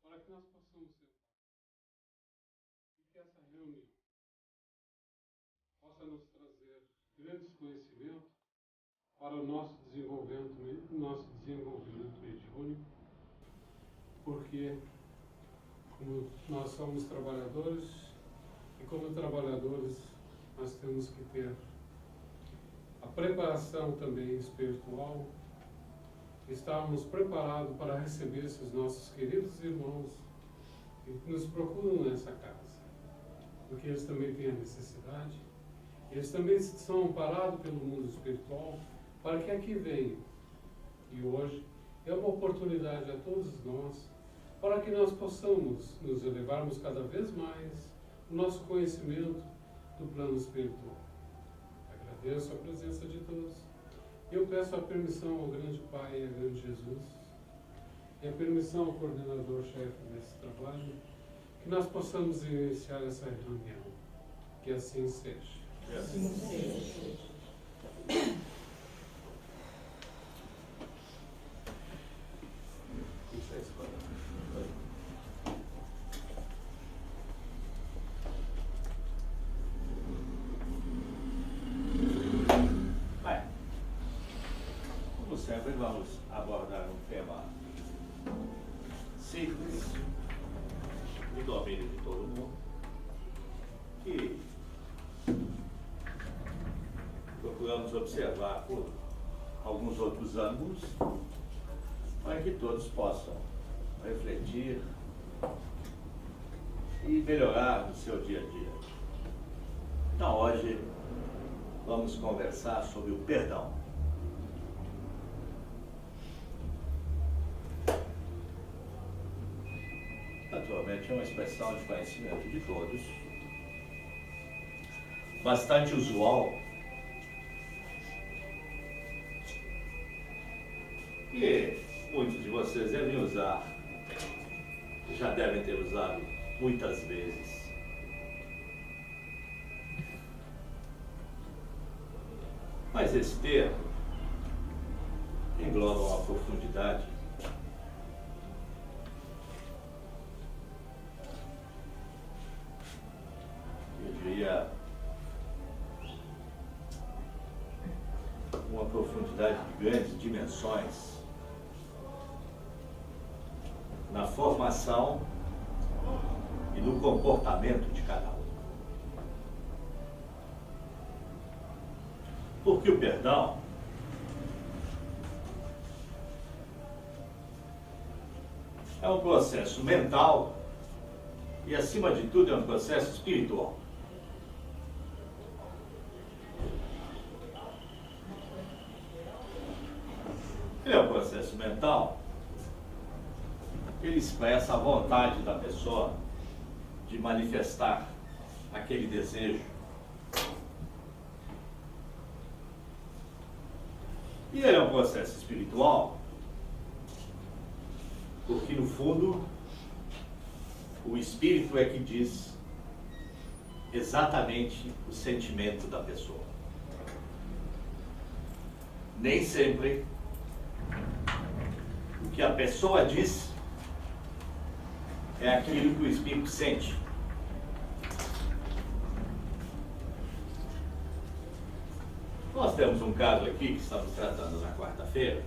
Para que nós possamos sentar e que essa reunião possa nos trazer grandes conhecimentos para o nosso desenvolvimento mediúnico, porque como nós somos trabalhadores e como trabalhadores nós temos que ter a preparação também espiritual, estarmos preparados para receber esses nossos queridos irmãos que nos procuram nessa casa, porque eles também têm a necessidade, eles também são amparados pelo mundo espiritual para que aqui venham. E hoje é uma oportunidade a todos nós para que nós possamos nos elevarmos cada vez mais o nosso conhecimento do plano espiritual. Agradeço a presença de todos. Eu peço a permissão ao grande Pai e ao grande Jesus, e a permissão ao coordenador-chefe desse trabalho, que nós possamos iniciar essa reunião. Que assim seja. Que assim seja. Sempre vamos abordar um tema simples, do domínio de todo mundo, que procuramos observar por alguns outros ângulos, para que todos possam refletir e melhorar no seu dia a dia. Então, hoje vamos conversar sobre o perdão. Naturalmente é uma expressão de conhecimento de todos, bastante usual, que muitos de vocês devem usar, já devem ter usado muitas vezes. Mas esse termo engloba uma profundidade uma profundidade de grandes dimensões na formação e no comportamento de cada um. Porque o perdão é um processo mental e, acima de tudo, é um processo espiritual. Ele é um processo mental. Ele expressa a vontade da pessoa de manifestar aquele desejo. E ele é um processo espiritual, porque no fundo o espírito é que diz exatamente o sentimento da pessoa. Nem sempre o que a pessoa diz é aquilo que o espírito sente. Nós temos um caso aqui que estamos tratando na quarta-feira,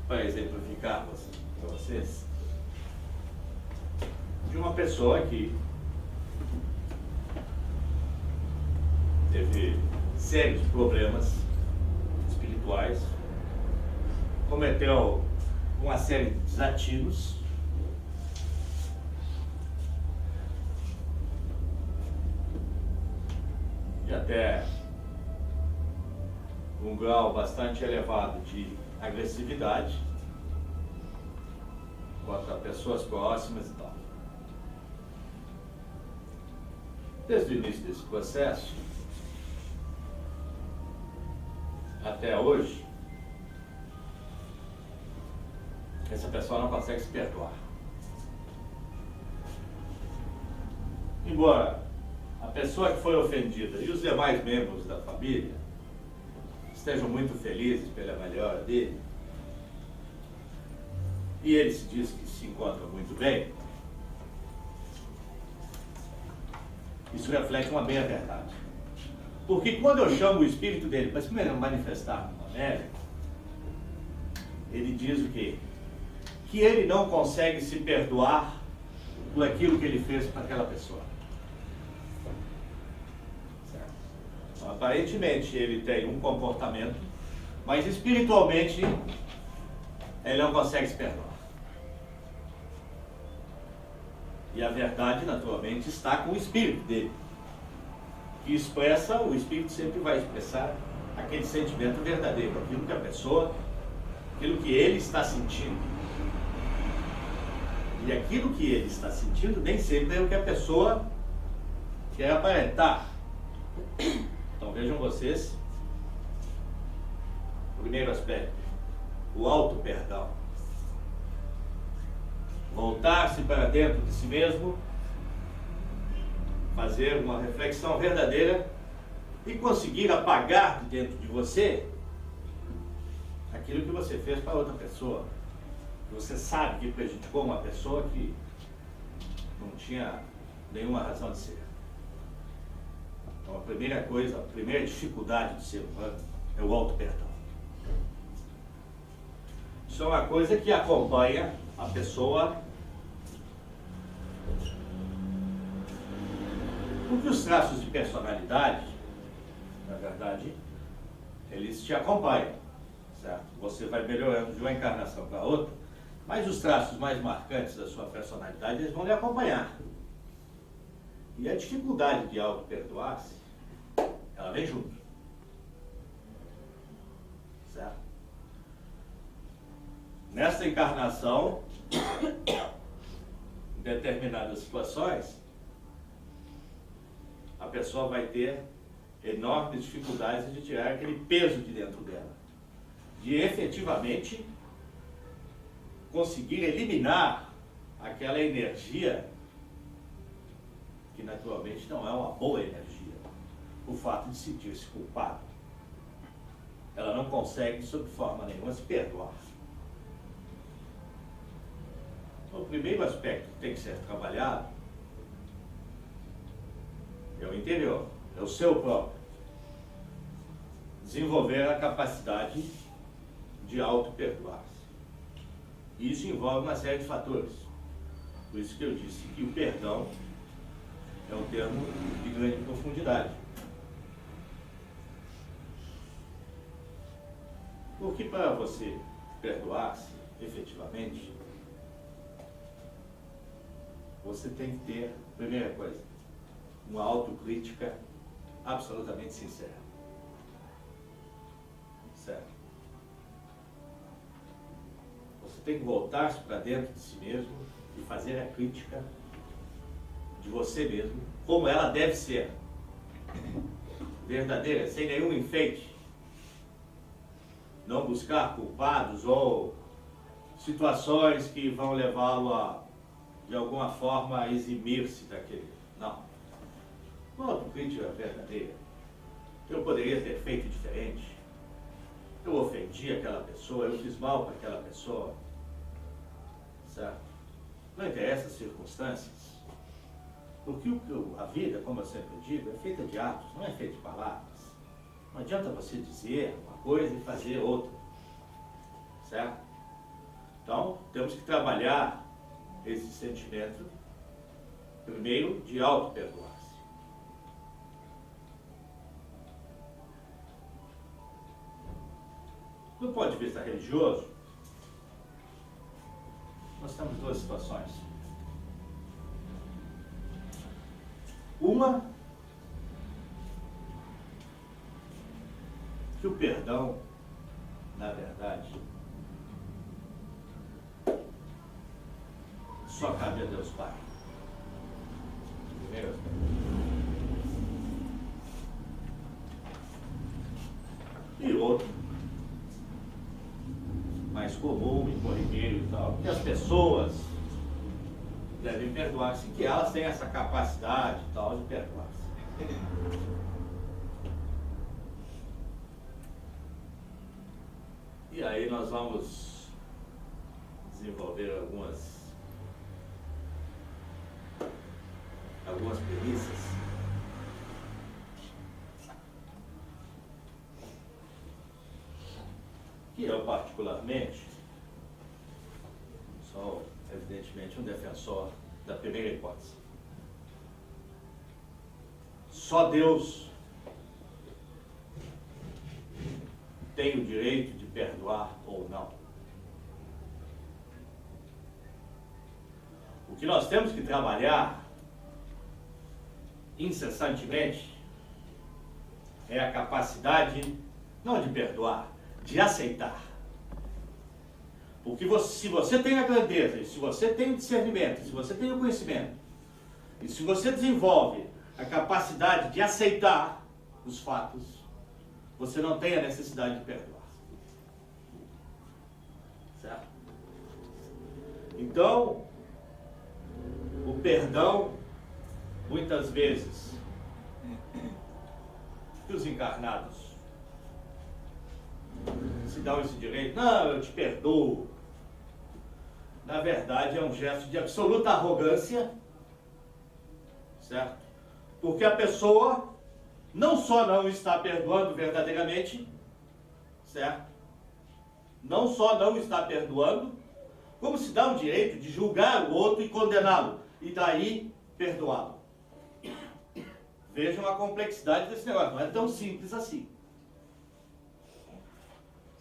para exemplificar para vocês, de uma pessoa que teve sérios problemas espirituais, cometeu uma série de desatinos, e até um grau bastante elevado de agressividade contra pessoas próximas e tal. Desde o início desse processo até hoje, essa pessoa não consegue se perdoar. Embora a pessoa que foi ofendida e os demais membros da família estejam muito felizes pela melhora dele, e ele se diz que se encontra muito bem, isso reflete uma bem a verdade. Porque quando eu chamo o espírito dele para se manifestar no América, ele diz o quê? Que ele não consegue se perdoar por aquilo que ele fez para aquela pessoa. Certo? Então, aparentemente ele tem um comportamento, mas espiritualmente ele não consegue se perdoar. E a verdade, naturalmente, está com o espírito dele, que expressa, o espírito sempre vai expressar aquele sentimento verdadeiro, aquilo que a pessoa, aquilo que ele está sentindo. E aquilo que ele está sentindo nem sempre é o que a pessoa quer aparentar. Então vejam vocês, o primeiro aspecto, o auto-perdão. Voltar-se para dentro de si mesmo, fazer uma reflexão verdadeira e conseguir apagar de dentro de você aquilo que você fez para outra pessoa. Você sabe que prejudicou uma pessoa que não tinha nenhuma razão de ser. Então a primeira coisa, a primeira dificuldade do ser humano é o auto-perdão. Isso é uma coisa que acompanha a pessoa, porque os traços de personalidade, na verdade, eles te acompanham, certo? Você vai melhorando de uma encarnação para outra, mas os traços mais marcantes da sua personalidade, eles vão lhe acompanhar. E a dificuldade de auto-perdoar-se, ela vem junto. Certo? Nessa encarnação, em determinadas situações, a pessoa vai ter enormes dificuldades de tirar aquele peso de dentro dela, de efetivamente conseguir eliminar aquela energia que naturalmente não é uma boa energia, o fato de sentir-se culpado. Ela não consegue, sob forma nenhuma, se perdoar. Então, o primeiro aspecto que tem que ser trabalhado é o interior, é o seu próprio. Desenvolver a capacidade de auto-perdoar-se. Isso envolve uma série de fatores. Por isso que eu disse que o perdão é um termo de grande profundidade. Porque para você perdoar-se efetivamente, você tem que ter, primeira coisa, uma autocrítica absolutamente sincera. Certo? Você tem que voltar-se para dentro de si mesmo e fazer a crítica de você mesmo, como ela deve ser. Verdadeira, sem nenhum enfeite. Não buscar culpados ou situações que vão levá-lo a, de alguma forma, a eximir-se daquele. Não. Uma autocrítica verdadeira. Eu poderia ter feito diferente. Eu ofendi aquela pessoa, eu fiz mal para aquela pessoa. Certo? Não interessa as circunstâncias. Porque a vida, como eu sempre digo, é feita de atos, não é feita de palavras. Não adianta você dizer uma coisa e fazer outra. Certo? Então, temos que trabalhar esse sentimento, primeiro, de auto-perdoar-se. Do ponto de vista religioso, nós temos duas situações. Uma, que o perdão, na verdade, só cabe a Deus Pai. Primeiro aspecto. E outro, mais comum e corriqueiro e tal, que as pessoas devem perdoar-se, que elas têm essa capacidade e tal de perdoar-se. E aí nós vamos desenvolver algumas premissas que eu particularmente sou evidentemente um defensor da primeira hipótese. Só Deus tem o direito de perdoar ou não. O que nós temos que trabalhar incessantemente é a capacidade, não de perdoar, de aceitar. Porque se você tem a grandeza, e se você tem o discernimento, se você tem o conhecimento, e se você desenvolve a capacidade de aceitar os fatos, você não tem a necessidade de perdoar. Certo? Então, o perdão, muitas vezes, que os encarnados se dão esse direito, não, eu te perdoo. Na verdade, é um gesto de absoluta arrogância, certo? Porque a pessoa não só não está perdoando verdadeiramente, certo? Não só não está perdoando, como se dá o direito de julgar o outro e condená-lo, e daí perdoá-lo. Vejam a complexidade desse negócio, não é tão simples assim.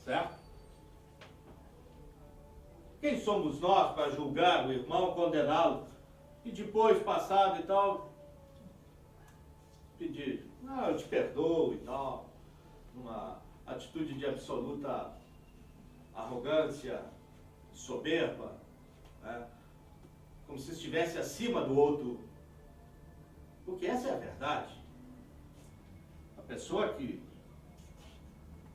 Certo? Quem somos nós para julgar o irmão, condená-lo, e depois, passado e tal, pedir, não, eu te perdoo e tal, numa atitude de absoluta arrogância, soberba, né? Como se estivesse acima do outro. Porque essa é a verdade. A pessoa que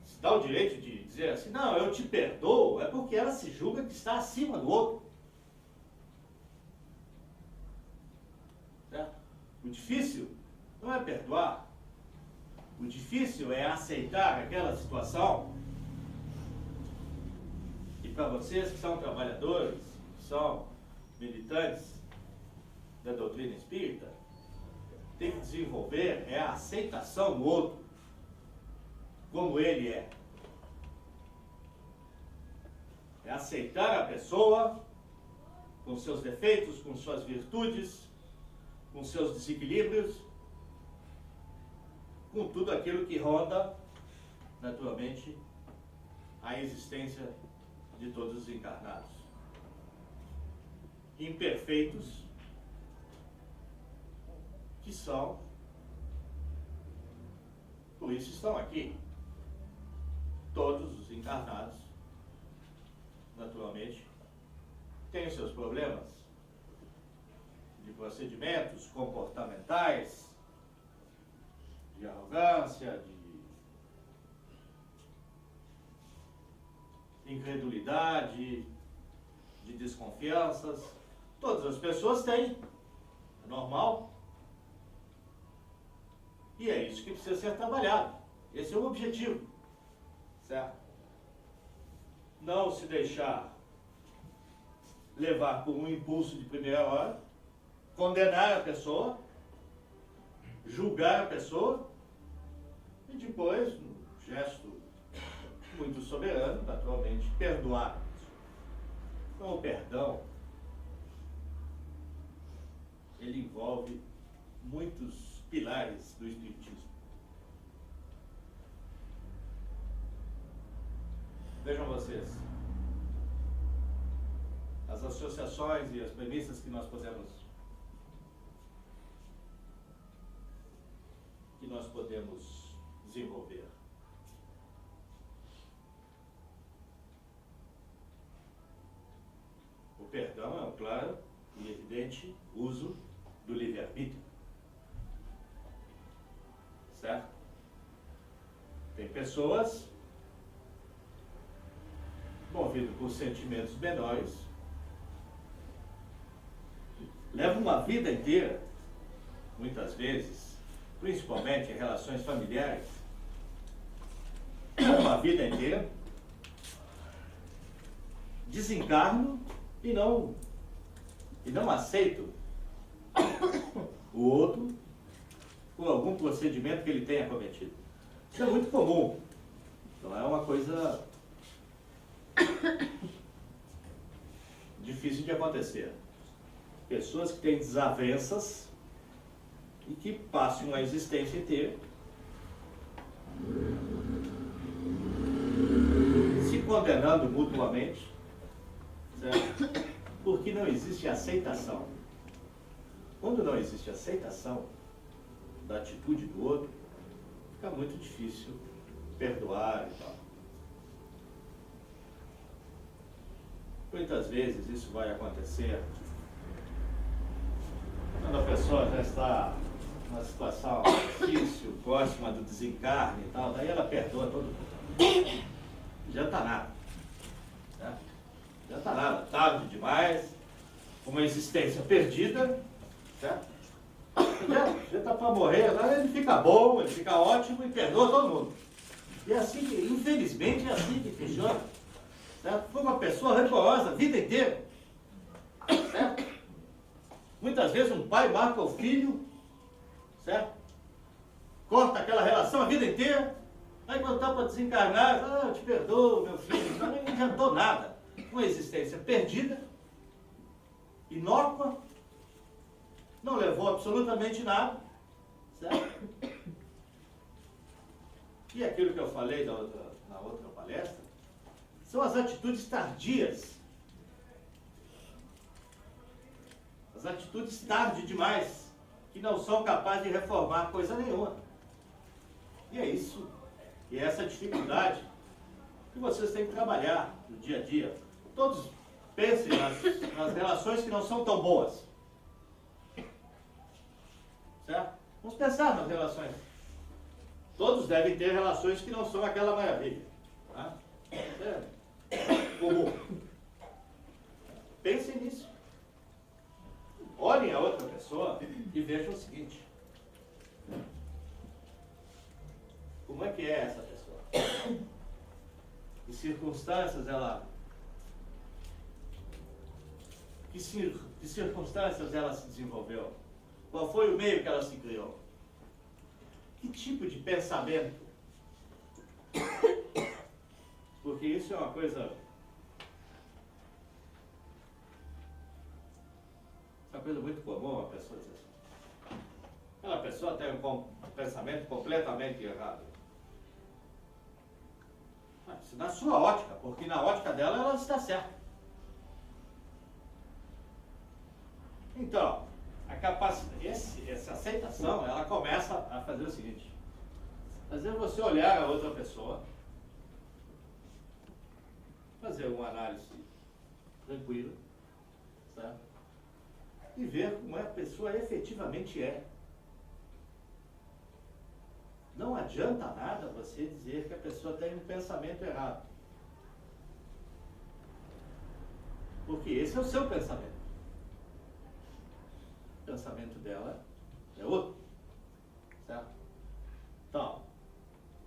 se dá o direito de dizer assim, não, eu te perdoo, é porque ela se julga que está acima do outro. Certo? O difícil não é perdoar. O difícil é aceitar aquela situação. E para vocês que são trabalhadores, que são militantes da doutrina espírita, tem que desenvolver é a aceitação do outro como ele é. É aceitar a pessoa com seus defeitos, com suas virtudes, com seus desequilíbrios, com tudo aquilo que ronda, naturalmente, a existência de todos os encarnados. Imperfeitos, que são, por isso estão aqui. Todos os encarnados, naturalmente, têm os seus problemas de procedimentos comportamentais, de arrogância, de incredulidade, de desconfianças. Todas as pessoas têm, é normal. E é isso que precisa ser trabalhado. Esse é o objetivo, certo? Não se deixar levar por um impulso de primeira hora, condenar a pessoa, julgar a pessoa, e depois, num gesto muito soberano, naturalmente, perdoar. Então, o perdão, ele envolve muitos pilares do Espiritismo. Vejam vocês, as associações e as premissas que nós podemos desenvolver. O perdão é um claro e evidente uso do livre-arbítrio. Certo? Tem pessoas movidas por sentimentos menores, levam uma vida inteira, muitas vezes, principalmente em relações familiares, uma vida inteira, desencarnam e não aceitam o outro por algum procedimento que ele tenha cometido. Isso é muito comum. Não é uma coisa difícil de acontecer. Pessoas que têm desavenças e que passam a existência inteira se condenando mutuamente, certo? Porque não existe aceitação. Quando não existe aceitação da atitude do outro, fica muito difícil perdoar e tal. Muitas vezes isso vai acontecer quando a pessoa já está numa situação difícil, próxima do desencarne e tal, daí ela perdoa todo mundo. Já está nada. Né? Já está nada, tarde demais, uma existência perdida, certo? Já está para morrer, ele fica bom, ele fica ótimo e perdoa todo mundo. E é assim que, infelizmente, é assim que funciona. Certo? Foi uma pessoa rancorosa a vida inteira. Certo? Muitas vezes um pai marca o filho, certo? Corta aquela relação a vida inteira. Aí quando está para desencarnar, eu te perdoo, meu filho. Não adiantou nada. Uma existência perdida, inócua, não levou absolutamente nada, certo? E aquilo que eu falei na outra palestra, são as atitudes tardias. As atitudes tarde demais, que não são capazes de reformar coisa nenhuma. E é isso, e é essa dificuldade que vocês têm que trabalhar no dia a dia. Todos pensem nas relações que não são tão boas. Certo? Vamos pensar nas relações. Todos devem ter relações que não são aquela maravilha. Tá? Comum. Pensem nisso. Olhem a outra pessoa e vejam o seguinte. Como é que é essa pessoa? Que circunstâncias ela... Que circunstâncias ela se desenvolveu? Qual foi o meio que ela se criou? Que tipo de pensamento? Porque isso é uma coisa muito comum, a pessoa dizer assim. Aquela pessoa tem um pensamento completamente errado. Mas na sua ótica, porque na ótica dela ela está certa. Então, a capacidade, essa aceitação, ela começa a fazer o seguinte: fazer você olhar a outra pessoa, fazer uma análise tranquila, certo? E ver como a pessoa efetivamente é. Não adianta nada você dizer que a pessoa tem um pensamento errado. Porque esse é o seu pensamento. O pensamento dela é outro. Certo? Então,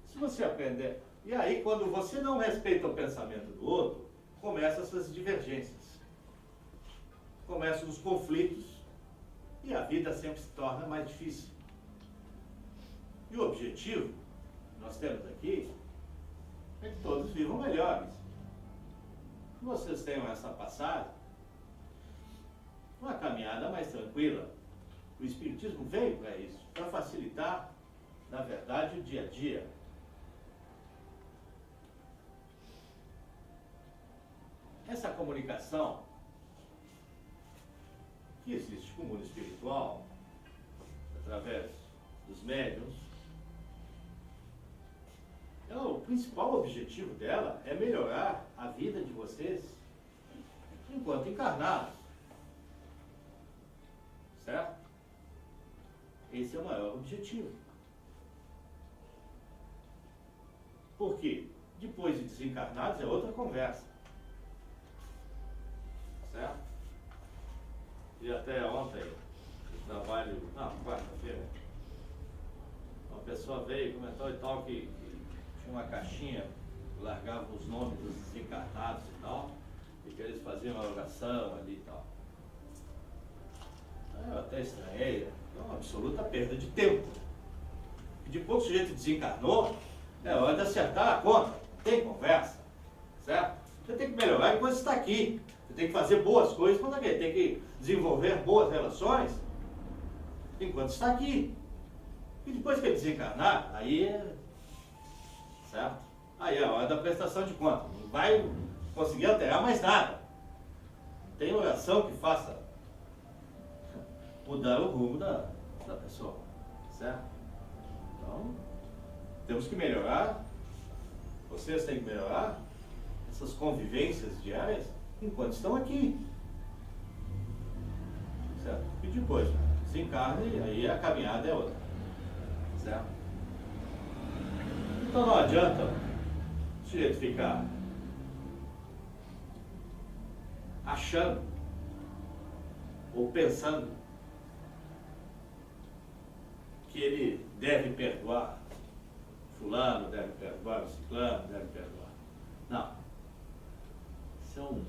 se você aprender... E aí, quando você não respeita o pensamento do outro, começam essas divergências. Começam os conflitos e a vida sempre se torna mais difícil. E o objetivo que nós temos aqui é que todos vivam melhores. Que vocês tenham essa passagem, uma caminhada mais tranquila. O Espiritismo veio para isso, para facilitar, na verdade, o dia a dia. Essa comunicação que existe com o mundo espiritual, através dos médiuns, o principal objetivo dela é melhorar a vida de vocês enquanto encarnados. Certo? Esse é o maior objetivo. Por quê? Depois de desencarnados é outra conversa. Certo? E até ontem, no trabalho, quarta-feira, uma pessoa veio e comentou e tal que tinha uma caixinha, largava os nomes dos desencarnados e tal, e que eles faziam uma oração ali e tal. Eu até estranhei, é uma absoluta perda de tempo. E depois que o sujeito desencarnou, é hora de acertar a conta, tem conversa, certo? Você tem que melhorar enquanto está aqui. Você tem que fazer boas coisas enquanto está aqui. Tem que desenvolver boas relações enquanto está aqui. E depois que ele desencarnar, aí é... certo? Aí é a hora da prestação de conta. Não vai conseguir alterar mais nada. Não tem oração que faça mudar o rumo da pessoa. Certo? Então, temos que melhorar. Vocês têm que melhorar essas convivências diárias enquanto estão aqui. Certo? E depois desencarna e aí a caminhada é outra. Certo? Então não adianta o sujeito ficar achando ou pensando que ele deve perdoar fulano, deve perdoar o ciclano, deve perdoar. Não. Isso é um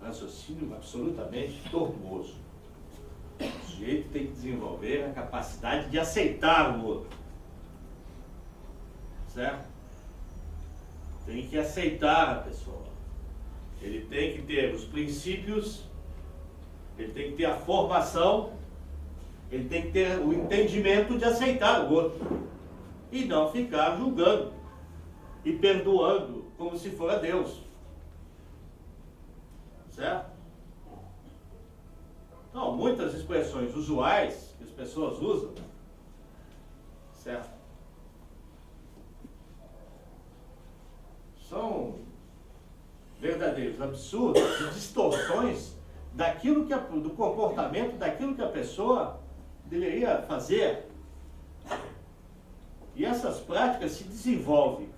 raciocínio absolutamente tortuoso. O sujeito tem que desenvolver a capacidade de aceitar o outro. Certo? Tem que aceitar a pessoa. Ele tem que ter os princípios, ele tem que ter a formação, ele tem que ter o entendimento de aceitar o outro. E não ficar julgando e perdoando como se for a Deus. Certo? Então, muitas expressões usuais que as pessoas usam, certo? São verdadeiros absurdos e distorções daquilo que do comportamento, daquilo que a pessoa deveria fazer. E essas práticas se desenvolvem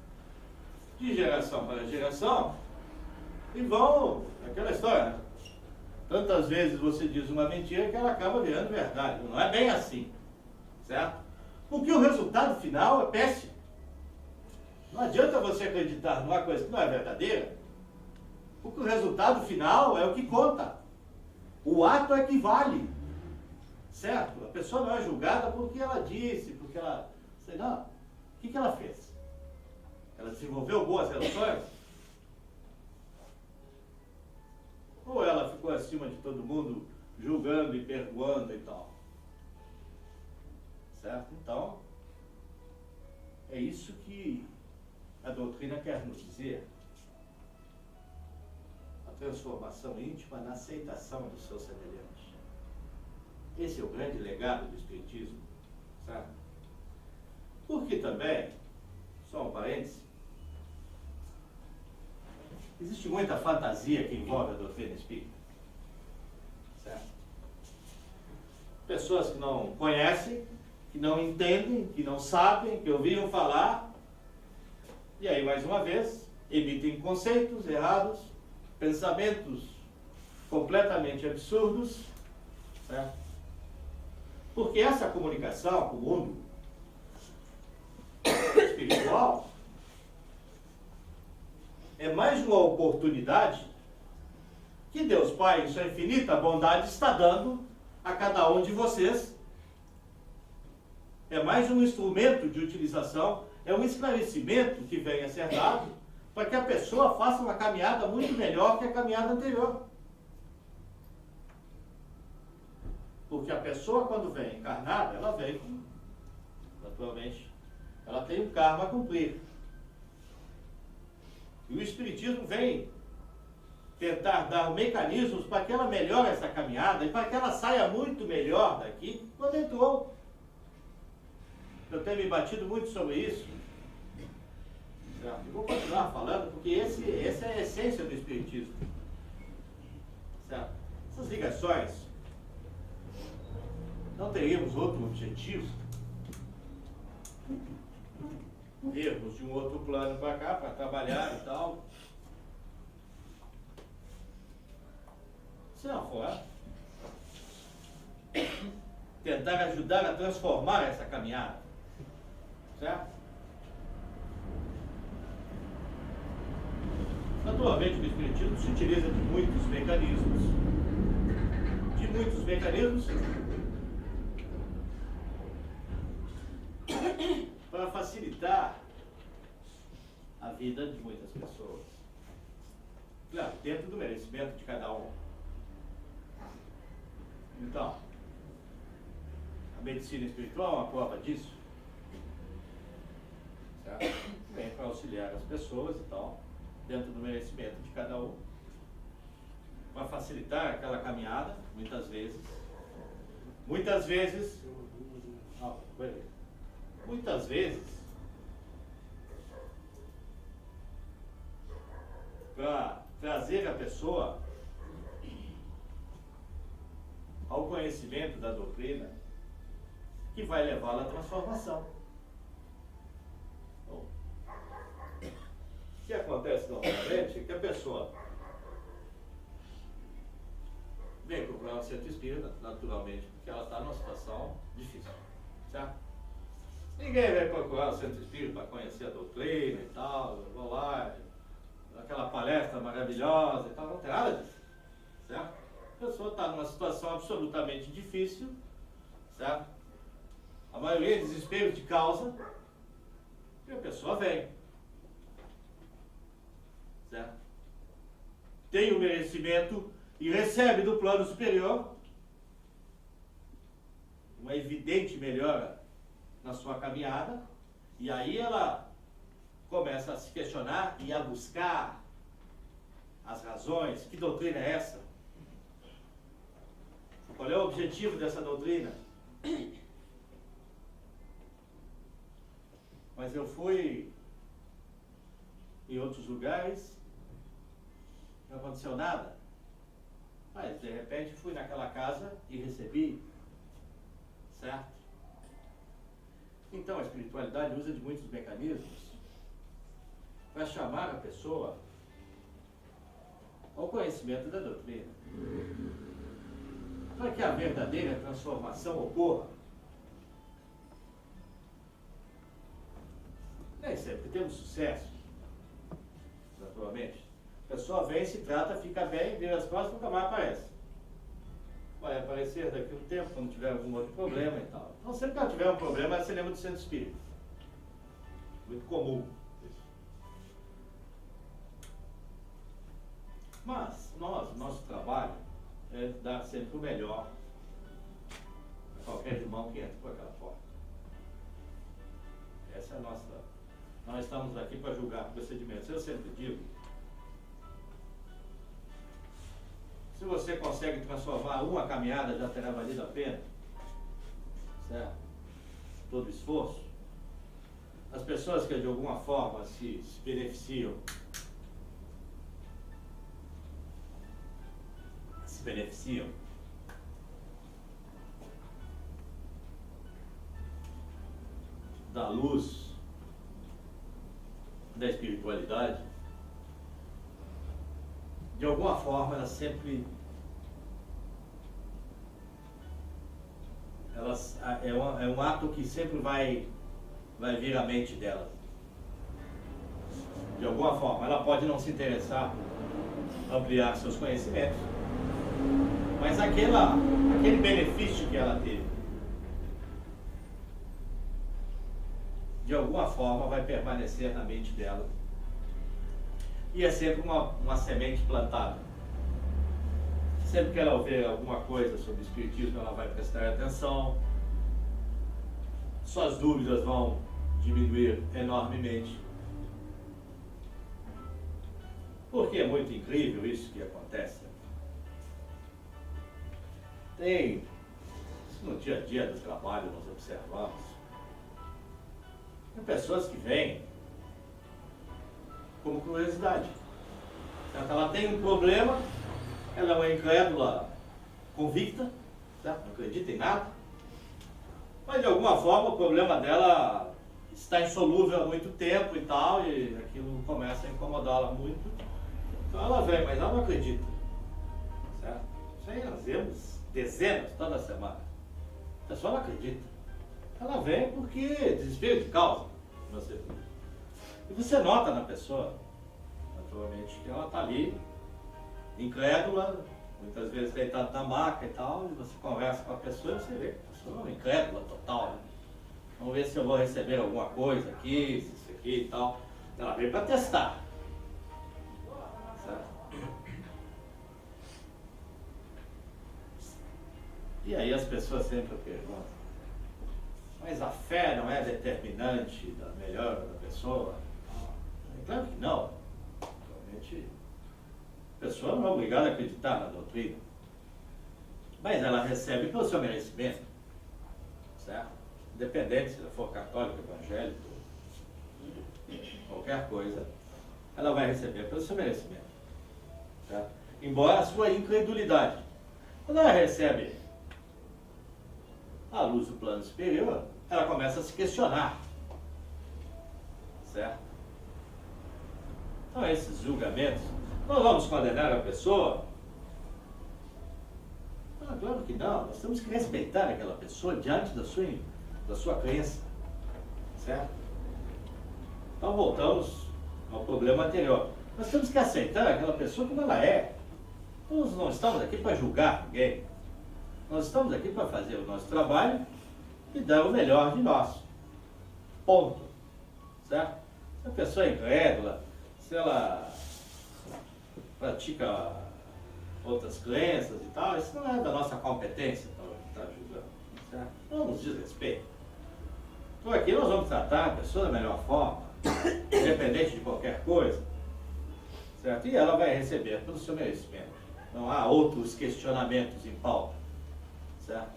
de geração para geração e vão, aquela história, né? Tantas vezes você diz uma mentira que ela acaba virando verdade. Não é bem assim, certo? Porque o resultado final é péssimo. Não adianta você acreditar numa coisa que não é verdadeira, porque o resultado final é o que conta. O ato é que vale, certo? A pessoa não é julgada porque ela disse, porque ela... sei lá, o que ela fez? Ela desenvolveu boas relações? Ou ela ficou acima de todo mundo, julgando e perdoando e tal? Certo? Então, é isso que a doutrina quer nos dizer a transformação íntima na aceitação dos seus semelhantes. Esse é o grande legado do Espiritismo, sabe? Porque também, só um parêntese, existe muita fantasia que envolve a doutrina espírita, certo? Pessoas que não conhecem, que não entendem, que não sabem, que ouviram falar, e aí, mais uma vez, emitem conceitos errados, pensamentos completamente absurdos, certo? Porque essa comunicação com o mundo espiritual é mais uma oportunidade que Deus Pai, em sua infinita bondade, está dando a cada um de vocês. É mais um instrumento de utilização, é um esclarecimento que vem a ser dado para que a pessoa faça uma caminhada muito melhor que a caminhada anterior. Porque a pessoa, quando vem encarnada, ela vem, naturalmente, ela tem um karma a cumprir. E o Espiritismo vem tentar dar mecanismos para que ela melhore essa caminhada e para que ela saia muito melhor daqui quando entrou. Eu tenho me batido muito sobre isso. Certo? Eu vou continuar falando porque essa é a essência do Espiritismo. Certo? Essas ligações não teríamos outro objetivo, irmos de um outro plano para cá, para trabalhar e tal. Se não for, tentar ajudar a transformar essa caminhada, certo? Naturalmente, o Espiritismo se utiliza de muitos mecanismos, para facilitar a vida de muitas pessoas. Claro, dentro do merecimento de cada um. Então, a medicina espiritual é uma prova disso. Certo? Vem para auxiliar as pessoas e tal, dentro do merecimento de cada um. Para facilitar aquela caminhada, muitas vezes, para trazer a pessoa ao conhecimento da doutrina que vai levá-la à transformação. Bom, o que acontece normalmente é que a pessoa vem procurar um centro espírita, naturalmente, porque ela está numa situação difícil, certo? Ninguém vai procurar um centro espírita para conhecer a doutrina e tal, eu vou lá, aquela palestra maravilhosa e tal, não tem nada disso, certo? A pessoa está numa situação absolutamente difícil, certo? A maioria é desespero de causa, e a pessoa vem, certo? Tem o merecimento e recebe do plano superior uma evidente melhora na sua caminhada, e aí ela começa a se questionar e a buscar as razões. Que doutrina é essa? Qual é o objetivo dessa doutrina? Mas eu fui em outros lugares, não aconteceu nada. Mas de repente fui naquela casa e recebi, certo? Então a espiritualidade usa de muitos mecanismos para chamar a pessoa ao conhecimento da doutrina, para que a verdadeira transformação ocorra. Nem sempre temos sucesso, naturalmente. A pessoa vem, se trata, fica bem, vira as costas e nunca mais aparece. Vai aparecer daqui a um tempo, quando tiver algum outro problema e tal. Então, sempre que ela tiver um problema, ela se lembra do centro espírita. Muito comum isso. Mas, nosso trabalho é dar sempre o melhor a qualquer irmão que entra por aquela porta. Essa é a nossa Nós estamos aqui para julgar procedimentos. Eu sempre digo, se você consegue transformar uma caminhada, já terá valido a pena, certo? Todo esforço. As pessoas que de alguma forma se beneficiam, da luz, da espiritualidade, de alguma forma elas sempre é um ato que sempre vai vir à mente delas. De alguma forma, ela pode não se interessar por ampliar seus conhecimentos, mas aquele benefício que ela teve, de alguma forma vai permanecer na mente dela. E é sempre uma semente plantada. Sempre que ela ouvir alguma coisa sobre espiritismo, ela vai prestar atenção. Suas dúvidas vão diminuir enormemente. Porque é muito incrível isso que acontece. Isso no dia a dia do trabalho nós observamos. Tem pessoas que vêm como curiosidade. Ela tem um problema, ela é uma incrédula convicta, certo? Não acredita em nada, mas de alguma forma o problema dela está insolúvel há muito tempo e tal, e aquilo começa a incomodá-la muito. Então ela vem, mas ela não acredita, certo? Isso aí nós vemos dezenas toda semana. A pessoa não acredita. Ela vem porque desespero de causa. E você nota na pessoa, naturalmente, que ela está ali, incrédula, muitas vezes deitada na maca e tal, e você conversa com a pessoa e você vê que a pessoa é uma incrédula total, né? Vamos ver se eu vou receber alguma coisa aqui, se isso aqui e tal. Ela veio para testar. Certo? E aí as pessoas sempre perguntam, mas a fé não é determinante da melhora da pessoa? É claro que não. Realmente, a pessoa não é obrigada a acreditar na doutrina. Mas ela recebe pelo seu merecimento. Certo? Independente se ela for católica, evangélica, qualquer coisa, ela vai receber pelo seu merecimento. Certo? Embora a sua incredulidade. Quando ela recebe a luz do plano superior, ela começa a se questionar. Certo? Então, esses julgamentos, nós vamos condenar a pessoa? Ah, claro que não. Nós temos que respeitar aquela pessoa diante da sua crença. Certo? Então, voltamos ao problema anterior. Nós temos que aceitar aquela pessoa como ela é. Nós não estamos aqui para julgar ninguém. Nós estamos aqui para fazer o nosso trabalho e dar o melhor de nós. Ponto. Certo? Se a pessoa é incrédula, se ela pratica outras crenças e tal, isso não é da nossa competência para estar julgando. Certo? Não nos diz respeito. Então aqui nós vamos tratar a pessoa da melhor forma, independente de qualquer coisa. Certo? E ela vai receber pelo seu merecimento. Não há outros questionamentos em pauta. Certo?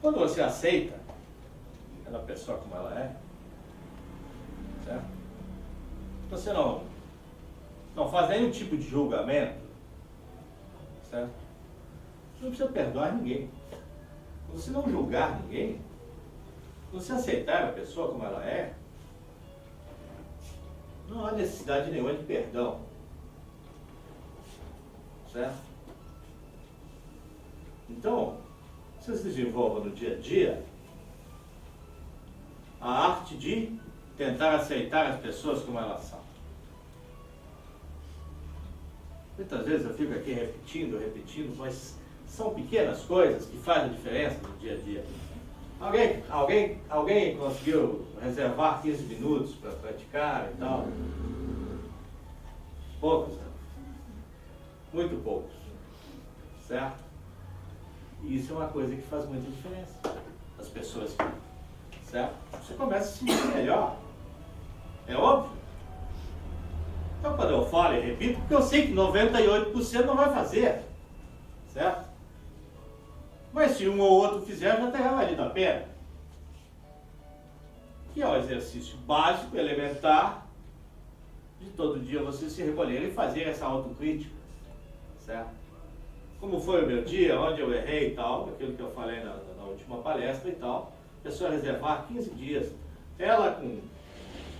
Quando você aceita aquela pessoa como ela é, certo? Você não faz nenhum tipo de julgamento, certo? Você não precisa perdoar ninguém. Quando você não julgar ninguém, quando você aceitar a pessoa como ela é, não há necessidade nenhuma de perdão. Certo? Então, você se desenvolva no dia a dia a arte de tentar aceitar as pessoas como elas são. Muitas vezes eu fico aqui repetindo, mas são pequenas coisas que fazem diferença no dia a dia. Alguém conseguiu reservar 15 minutos para praticar e tal? Poucos, né? Muito poucos. Certo? E isso é uma coisa que faz muita diferença. As pessoas que certo? Você começa a se sentir melhor. É óbvio. Então, quando eu falo e repito, porque eu sei que 98% não vai fazer, certo? Mas se um ou outro fizer, já terá valido a pena. Que é o exercício básico, elementar, de todo dia você se recolher e fazer essa autocrítica, certo? Como foi o meu dia, onde eu errei e tal, aquilo que eu falei na última palestra e tal, a pessoa reservar 15 dias, ela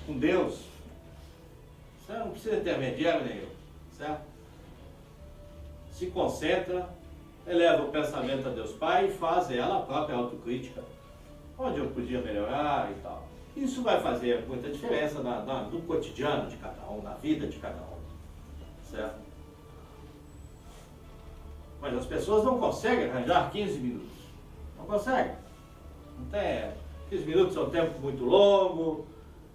com Deus, você não precisa de intermediário nenhum, certo? Se concentra, eleva o pensamento a Deus Pai e faz ela a própria autocrítica, onde eu podia melhorar e tal. Isso vai fazer muita diferença no cotidiano de cada um, na vida de cada um, certo? Mas as pessoas não conseguem arranjar 15 minutos, não conseguem. Não tem, 15 minutos é um tempo muito longo,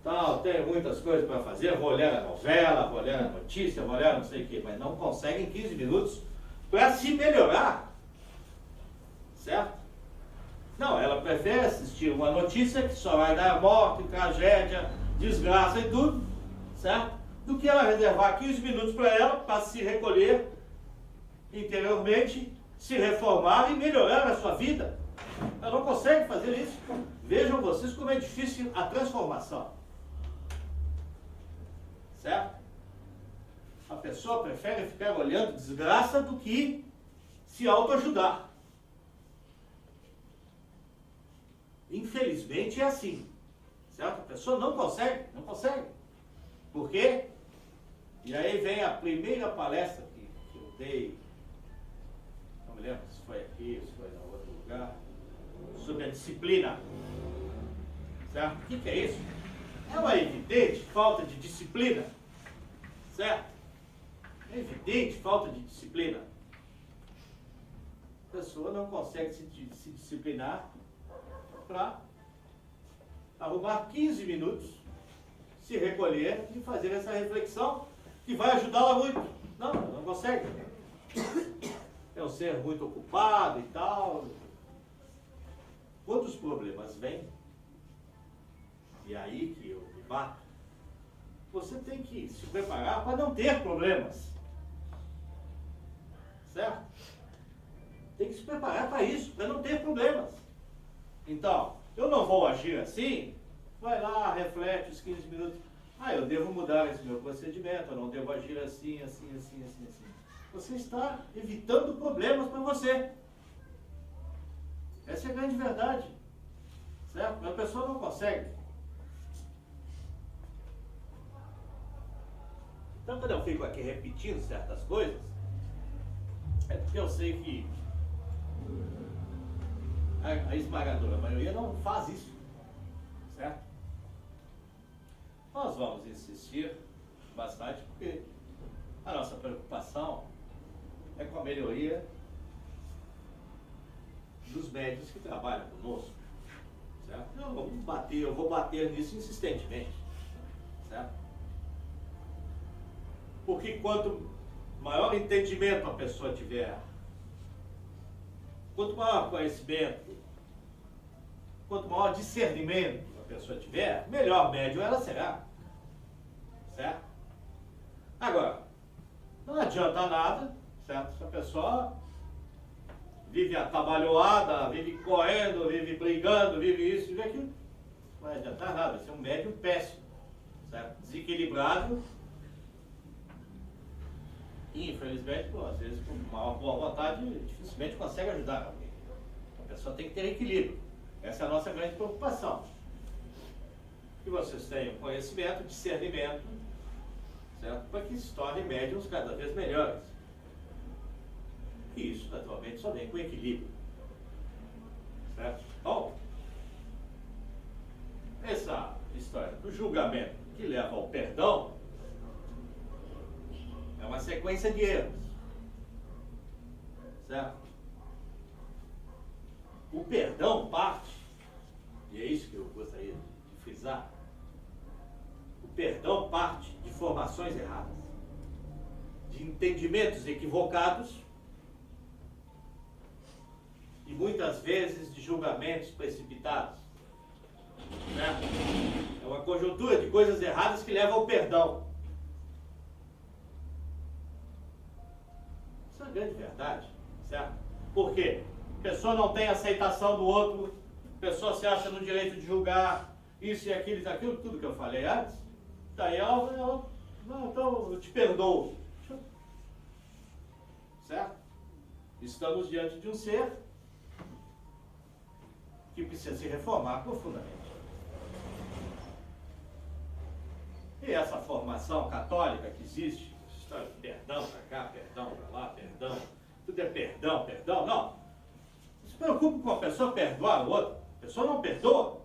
tal, tem muitas coisas para fazer, vou olhar a novela, vou olhar a notícia, vou olhar não sei o que, mas não conseguem 15 minutos para se melhorar, certo? Não, ela prefere assistir uma notícia que só vai dar morte, tragédia, desgraça e tudo, certo? Do que ela reservar 15 minutos para ela, para se recolher interiormente, se reformar e melhorar a sua vida. Ela não consegue fazer isso. Vejam vocês como é difícil a transformação, certo? A pessoa prefere ficar olhando desgraça do que se autoajudar. Infelizmente é assim, certo? A pessoa não consegue. Por quê? E aí vem a primeira palestra que eu dei, não me lembro se foi aqui, se foi em outro lugar, sobre a disciplina, certo? O que é isso? É uma evidente falta de disciplina, certo? É evidente falta de disciplina. A pessoa não consegue se disciplinar para arrumar 15 minutos, se recolher e fazer essa reflexão que vai ajudá-la muito. Não consegue. É um ser muito ocupado e tal. Quantos problemas vêm? E aí que eu me bato. Você tem que se preparar para não ter problemas. Certo? Tem que se preparar para isso, para não ter problemas. Então, eu não vou agir assim, vai lá, reflete os 15 minutos. Eu devo mudar esse meu procedimento, eu não devo agir assim. Você está evitando problemas para você. Essa é a grande verdade. Certo? A pessoa não consegue. Então, quando eu fico aqui repetindo certas coisas, é porque eu sei que a esmagadora maioria não faz isso, certo? Nós vamos insistir bastante porque a nossa preocupação é com a melhoria dos médicos que trabalham conosco, certo? Eu vou bater nisso insistentemente, certo? Porque quanto maior entendimento a pessoa tiver, quanto maior conhecimento, quanto maior discernimento a pessoa tiver, melhor médium ela será. Certo? Agora, não adianta nada, certo? Se a pessoa vive atabalhoada, vive correndo, vive brigando, vive isso, vive aquilo, não vai adiantar nada, vai ser um médium péssimo, certo? Desequilibrado. E, infelizmente, às vezes, com maior boa vontade, dificilmente consegue ajudar alguém. A pessoa tem que ter equilíbrio. Essa é a nossa grande preocupação. Que vocês tenham conhecimento, discernimento, certo? Para que se tornem médiums cada vez melhores. E isso, naturalmente, só vem com equilíbrio. Certo? Bom, essa história do julgamento que leva ao perdão é uma sequência de erros. Certo? O perdão parte, e é isso que eu gostaria de frisar, o perdão parte de formações erradas, de entendimentos equivocados e muitas vezes de julgamentos precipitados. certo? É uma conjuntura de coisas erradas que leva ao perdão. Isso é uma grande verdade, certo? Por quê? A pessoa não tem aceitação do outro, a pessoa se acha no direito de julgar isso e aquilo, tudo que eu falei antes. Daí ela não, então eu te perdoo. Certo? Estamos diante de um ser que precisa se reformar profundamente. E essa formação católica que existe, história de perdão para cá, perdão para lá, perdão, tudo é perdão, perdão, não. Não se preocupe com a pessoa perdoar o outro. A pessoa não perdoa.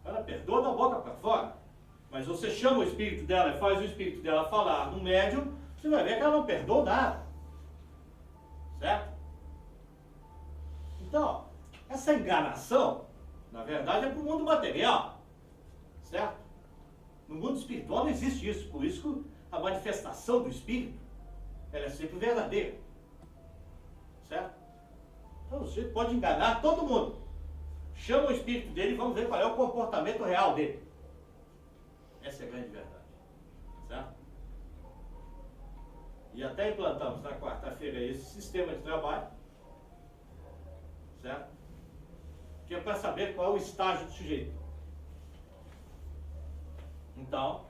Ela perdoa da boca para fora. Mas você chama o espírito dela e faz o espírito dela falar no médium, você vai ver que ela não perdoa nada. Certo? Então, essa enganação, na verdade, é para o mundo material. Certo? No mundo espiritual não existe isso. Por isso que a manifestação do espírito, ela é sempre verdadeira. Certo? Então você pode enganar todo mundo. Chama o espírito dele e vamos ver qual é o comportamento real dele. Essa é a grande verdade. Certo? E até implantamos na quarta-feira esse sistema de trabalho. Certo? Que é para saber qual é o estágio do sujeito. Então,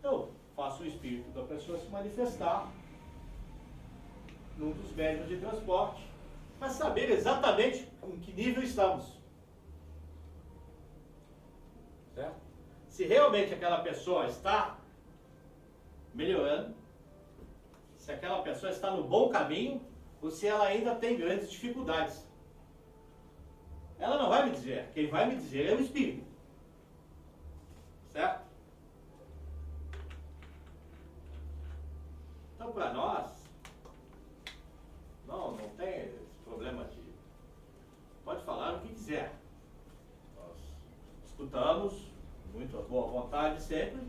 eu faço o espírito da pessoa se manifestar num dos médios de transporte para saber exatamente em que nível estamos. Certo? Se realmente aquela pessoa está melhorando, se aquela pessoa está no bom caminho, ou se ela ainda tem grandes dificuldades. Ela não vai me dizer, quem vai me dizer é o espírito. Certo? Então, para nós, não tem esse problema de... Pode falar o que quiser. Nós escutamos, muito boa vontade sempre,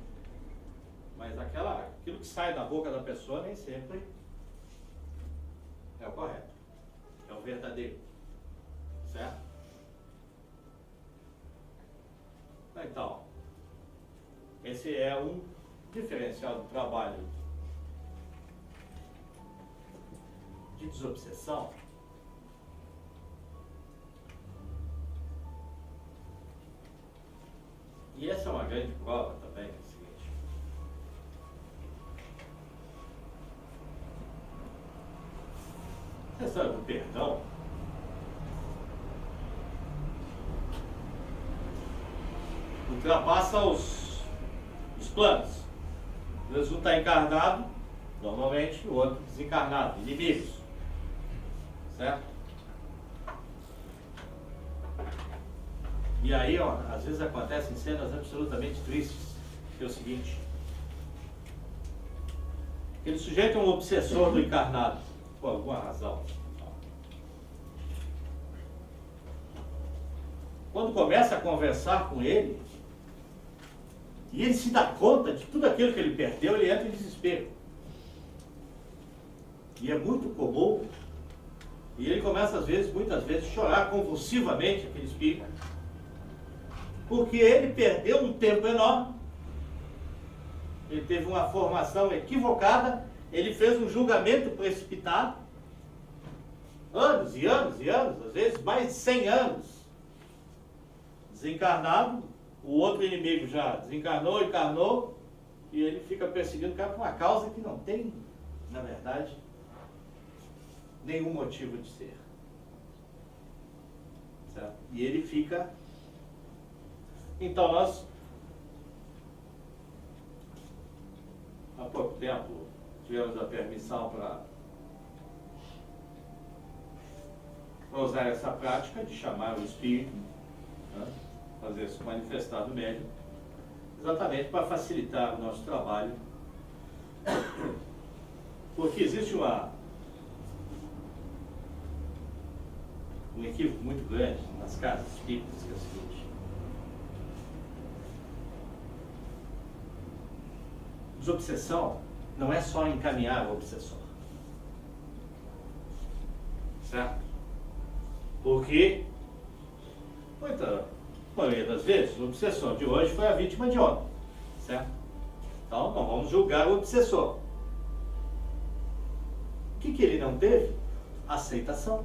mas aquilo que sai da boca da pessoa nem sempre é o correto, é o verdadeiro. Certo? Então, esse é um diferencial do trabalho de desobsessão. E essa é uma grande prova também, é o seguinte. Você sabe, o perdão ultrapassa os planos. Às vezes um está encarnado, normalmente o outro desencarnado, inimigos. Certo? E aí, ó, às vezes acontecem cenas absolutamente tristes, que é o seguinte. Aquele sujeito é um obsessor do encarnado, por alguma razão. Quando começa a conversar com ele, e ele se dá conta de tudo aquilo que ele perdeu, ele entra em desespero. E é muito comum, e ele começa muitas vezes, a chorar convulsivamente, aquele espírito, porque ele perdeu um tempo enorme, ele teve uma formação equivocada, ele fez um julgamento precipitado, anos e anos e anos, às vezes mais de 100 anos, desencarnado, o outro inimigo já desencarnou, encarnou, e ele fica perseguindo o cara por uma causa que não tem, na verdade, nenhum motivo de ser. Certo? E ele fica... Então nós, há pouco tempo, tivemos a permissão para usar essa prática de chamar o espírito, né? Fazer se manifestar no médium, exatamente para facilitar o nosso trabalho, porque existe um equívoco muito grande nas casas espíritas, que é o seguinte: desobsessão não é só encaminhar o obsessor, certo? Porque maioria das vezes, o obsessor de hoje foi a vítima de ontem, certo? Então, não vamos julgar o obsessor. O que ele não teve? Aceitação.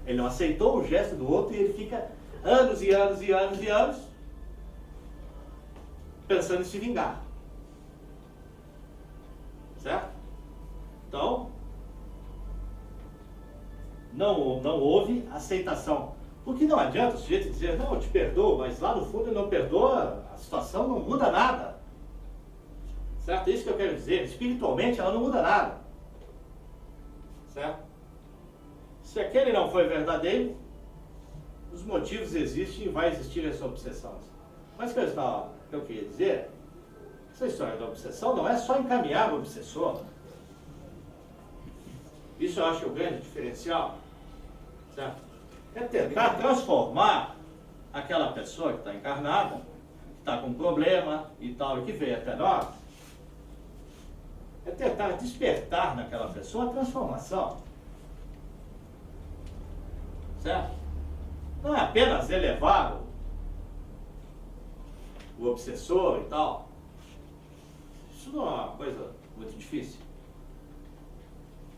Ele não aceitou o gesto do outro e ele fica anos e anos e anos e anos pensando em se vingar. Certo? Então, não houve aceitação. Porque não adianta o sujeito dizer, não, eu te perdoo, mas lá no fundo ele não perdoa, a situação não muda nada. Certo? É isso que eu quero dizer. Espiritualmente ela não muda nada. Certo? Se aquele não foi verdadeiro, os motivos existem e vai existir essa obsessão. Mas o que eu queria dizer, essa história da obsessão não é só encaminhar o obsessor. Isso eu acho o grande diferencial. Certo? É tentar transformar aquela pessoa que está encarnada, que está com um problema e tal, e que veio até nós, é tentar despertar naquela pessoa a transformação. Certo? Não é apenas elevar o obsessor e tal. Isso não é uma coisa muito difícil.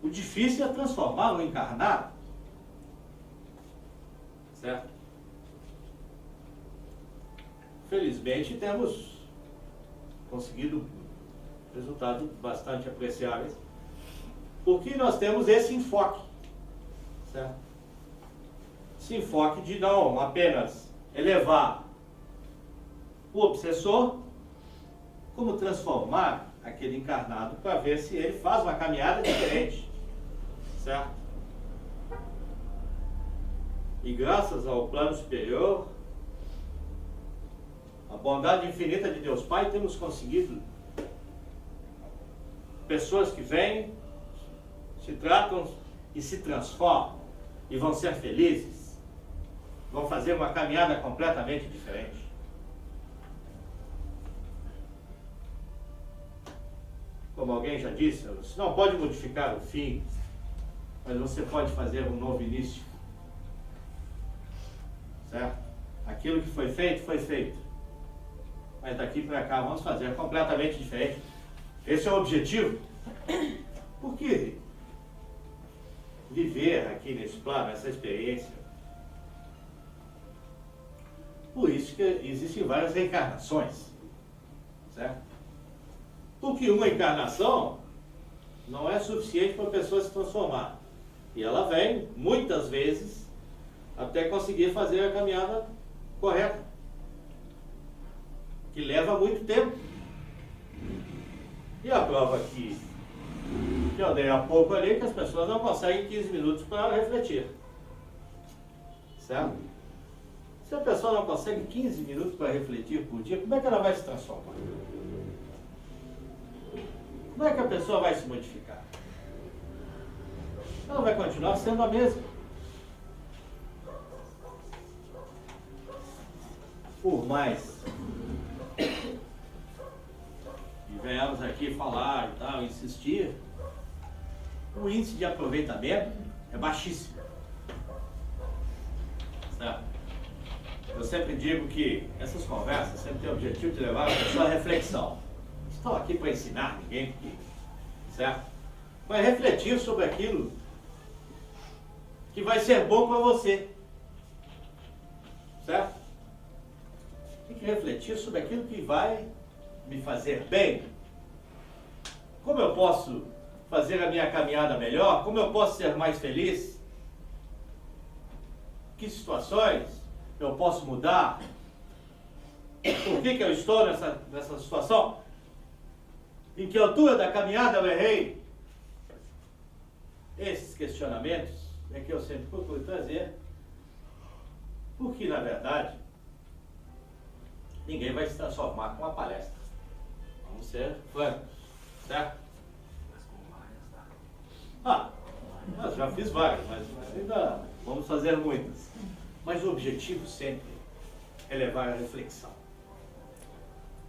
O difícil é transformar o encarnado. Certo? Felizmente temos conseguido resultados bastante apreciáveis, porque nós temos esse enfoque. Certo? Esse enfoque de não apenas elevar o obsessor, como transformar aquele encarnado para ver se ele faz uma caminhada diferente. Certo? E graças ao plano superior, a bondade infinita de Deus Pai, temos conseguido pessoas que vêm, se tratam e se transformam e vão ser felizes, vão fazer uma caminhada completamente diferente. Como alguém já disse, você não pode modificar o fim, mas você pode fazer um novo início. Certo? Aquilo que foi feito, foi feito. Mas daqui para cá vamos fazer completamente diferente. Esse é o objetivo. Por que viver aqui nesse plano, essa experiência? Por isso que existem várias reencarnações. Certo? Porque uma encarnação não é suficiente para a pessoa se transformar. E ela vem, muitas vezes, até conseguir fazer a caminhada correta, que leva muito tempo. E a prova que eu dei há pouco ali é que as pessoas não conseguem 15 minutos para refletir. Certo? Se a pessoa não consegue 15 minutos para refletir por dia, como é que ela vai se transformar? Como é que a pessoa vai se modificar? Ela vai continuar sendo a mesma. Por mais que venhamos aqui falar e tal, insistir, o índice de aproveitamento é baixíssimo. Certo? Eu sempre digo que essas conversas sempre têm o objetivo de levar a pessoa à reflexão. Estou aqui para ensinar ninguém, certo? Vai refletir sobre aquilo que vai ser bom para você. Certo? Tem que refletir sobre aquilo que vai me fazer bem. Como eu posso fazer a minha caminhada melhor? Como eu posso ser mais feliz? Que situações eu posso mudar? Por que eu estou nessa situação? Em que altura da caminhada eu errei? Esses questionamentos é que eu sempre procuro trazer, porque na verdade ninguém vai se transformar com uma palestra. Vamos ser francos, certo? Mas já fiz várias, mas ainda vamos fazer muitas. Mas o objetivo sempre é levar a reflexão.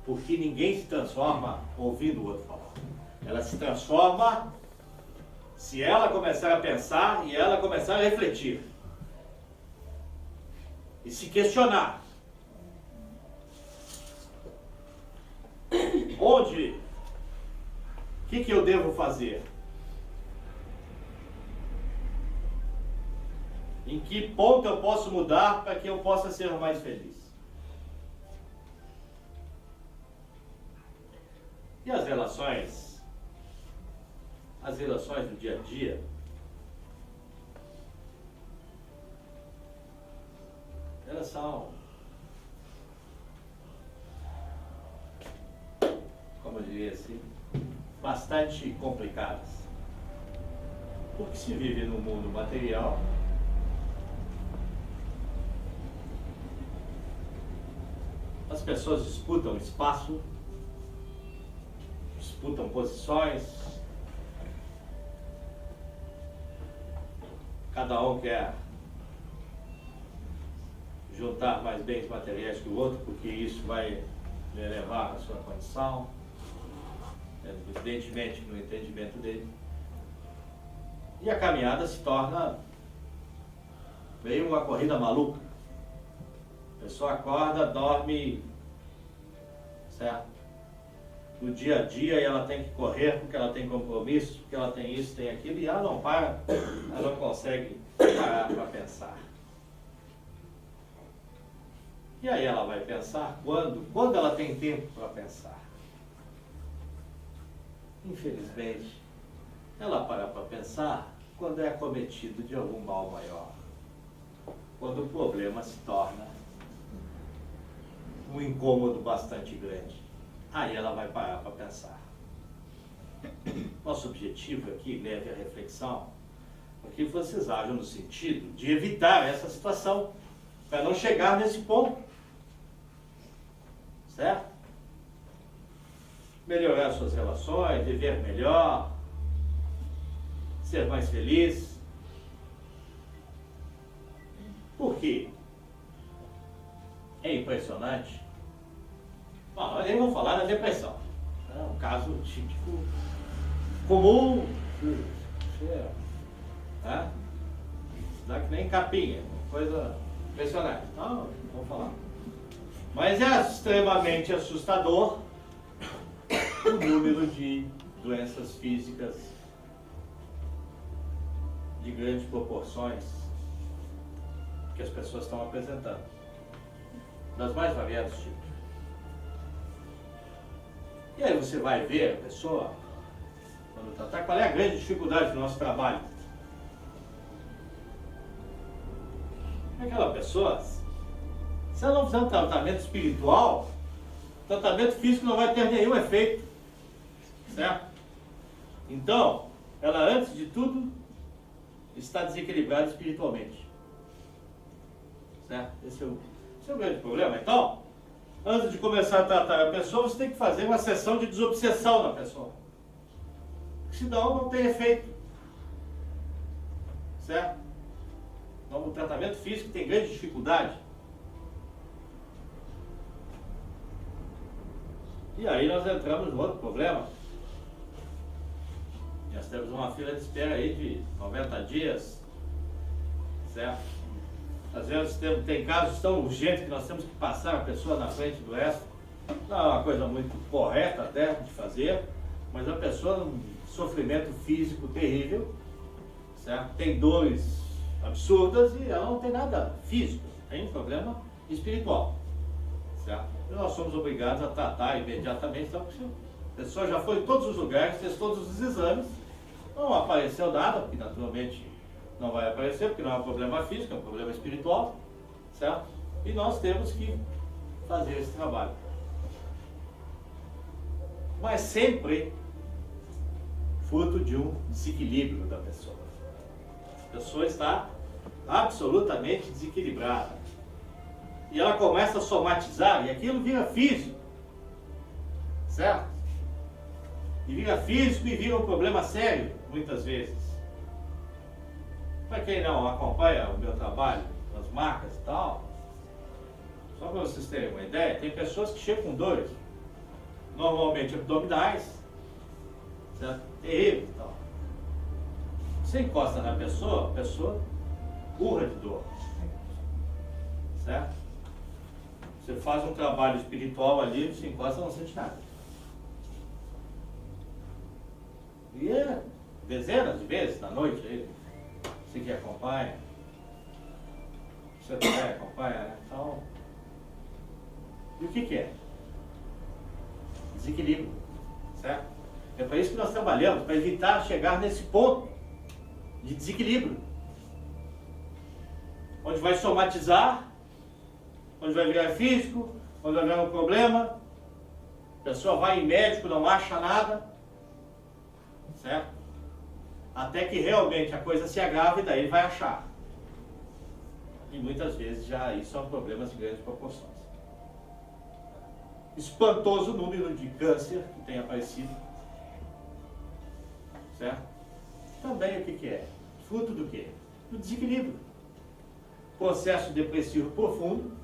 Porque ninguém se transforma ouvindo o outro falar. Ela se transforma se ela começar a pensar e ela começar a refletir. E se questionar. onde, o que eu devo fazer? Em que ponto eu posso mudar para que eu possa ser mais feliz? E as relações do dia a dia, elas são, como eu diria assim, bastante complicadas. Porque se vive no mundo material, as pessoas disputam espaço, disputam posições, cada um quer juntar mais bens materiais que o outro, porque isso vai elevar a sua condição, evidentemente no entendimento dele. E a caminhada se torna meio uma corrida maluca. A pessoa acorda, dorme, certo? No dia a dia, e ela tem que correr porque ela tem compromisso, porque ela tem isso, tem aquilo, e ela não para, ela não consegue parar para pensar. E aí ela vai pensar quando ela tem tempo para pensar. Infelizmente, ela para pensar quando é acometido de algum mal maior, quando o problema se torna um incômodo bastante grande. Aí ela vai parar para pensar. Nosso objetivo aqui, leve a reflexão, é que vocês ajam no sentido de evitar essa situação, para não chegar nesse ponto. Certo? Melhorar suas relações, viver melhor, ser mais feliz. Por quê? É impressionante. Bom, nós nem vamos falar da depressão. É um caso típico, comum, né? Dá que nem capinha, coisa impressionante. Não vamos falar. Mas é extremamente assustador o número de doenças físicas de grandes proporções que as pessoas estão apresentando, das mais variados tipos. E aí você vai ver a pessoa, quando tratar, qual é a grande dificuldade do nosso trabalho. Aquela pessoa, se ela não fizer um tratamento espiritual, o tratamento físico não vai ter nenhum efeito. Certo? Então, ela antes de tudo está desequilibrada espiritualmente. Certo? Esse é o grande problema. Então, antes de começar a tratar a pessoa, você tem que fazer uma sessão de desobsessão na pessoa. Senão não tem efeito. Certo? Então, o tratamento físico tem grande dificuldade. E aí nós entramos no outro problema. Nós temos uma fila de espera aí de 90 dias, certo? Às vezes tem casos tão urgentes que nós temos que passar a pessoa na frente do resto. Não é uma coisa muito correta até de fazer, mas a pessoa num sofrimento físico terrível, certo? Tem dores absurdas e ela não tem nada físico, tem um problema espiritual, certo? E nós somos obrigados a tratar imediatamente, então, porque a pessoa já foi em todos os lugares, fez todos os exames, não apareceu nada, porque naturalmente não vai aparecer, porque não é um problema físico, é um problema espiritual, certo? E nós temos que fazer esse trabalho. Mas sempre fruto de um desequilíbrio da pessoa. A pessoa está absolutamente desequilibrada. E ela começa a somatizar, e aquilo vira físico, certo? E vira físico e vira um problema sério, muitas vezes. Para quem não acompanha o meu trabalho, as marcas e tal, só para vocês terem uma ideia, tem pessoas que chegam com dores, normalmente abdominais, certo? Terrível e tal. Você encosta na pessoa, a pessoa urra de dor, certo? Você faz um trabalho espiritual ali, você encosta e não sente nada. E é dezenas de vezes na noite aí. Você que acompanha. Você também acompanha, né? Então. E o que é? Desequilíbrio. Certo? É para isso que nós trabalhamos, para evitar chegar nesse ponto de desequilíbrio. Onde vai somatizar, onde vai virar físico, onde vai virar um problema. A pessoa vai em médico, não acha nada. Certo? Até que realmente a coisa se agrava e daí ele vai achar. E muitas vezes já aí são problemas de grandes proporções. Espantoso número de câncer que tem aparecido. Certo? Também o que é? Fruto do quê? Do desequilíbrio. Processo depressivo profundo.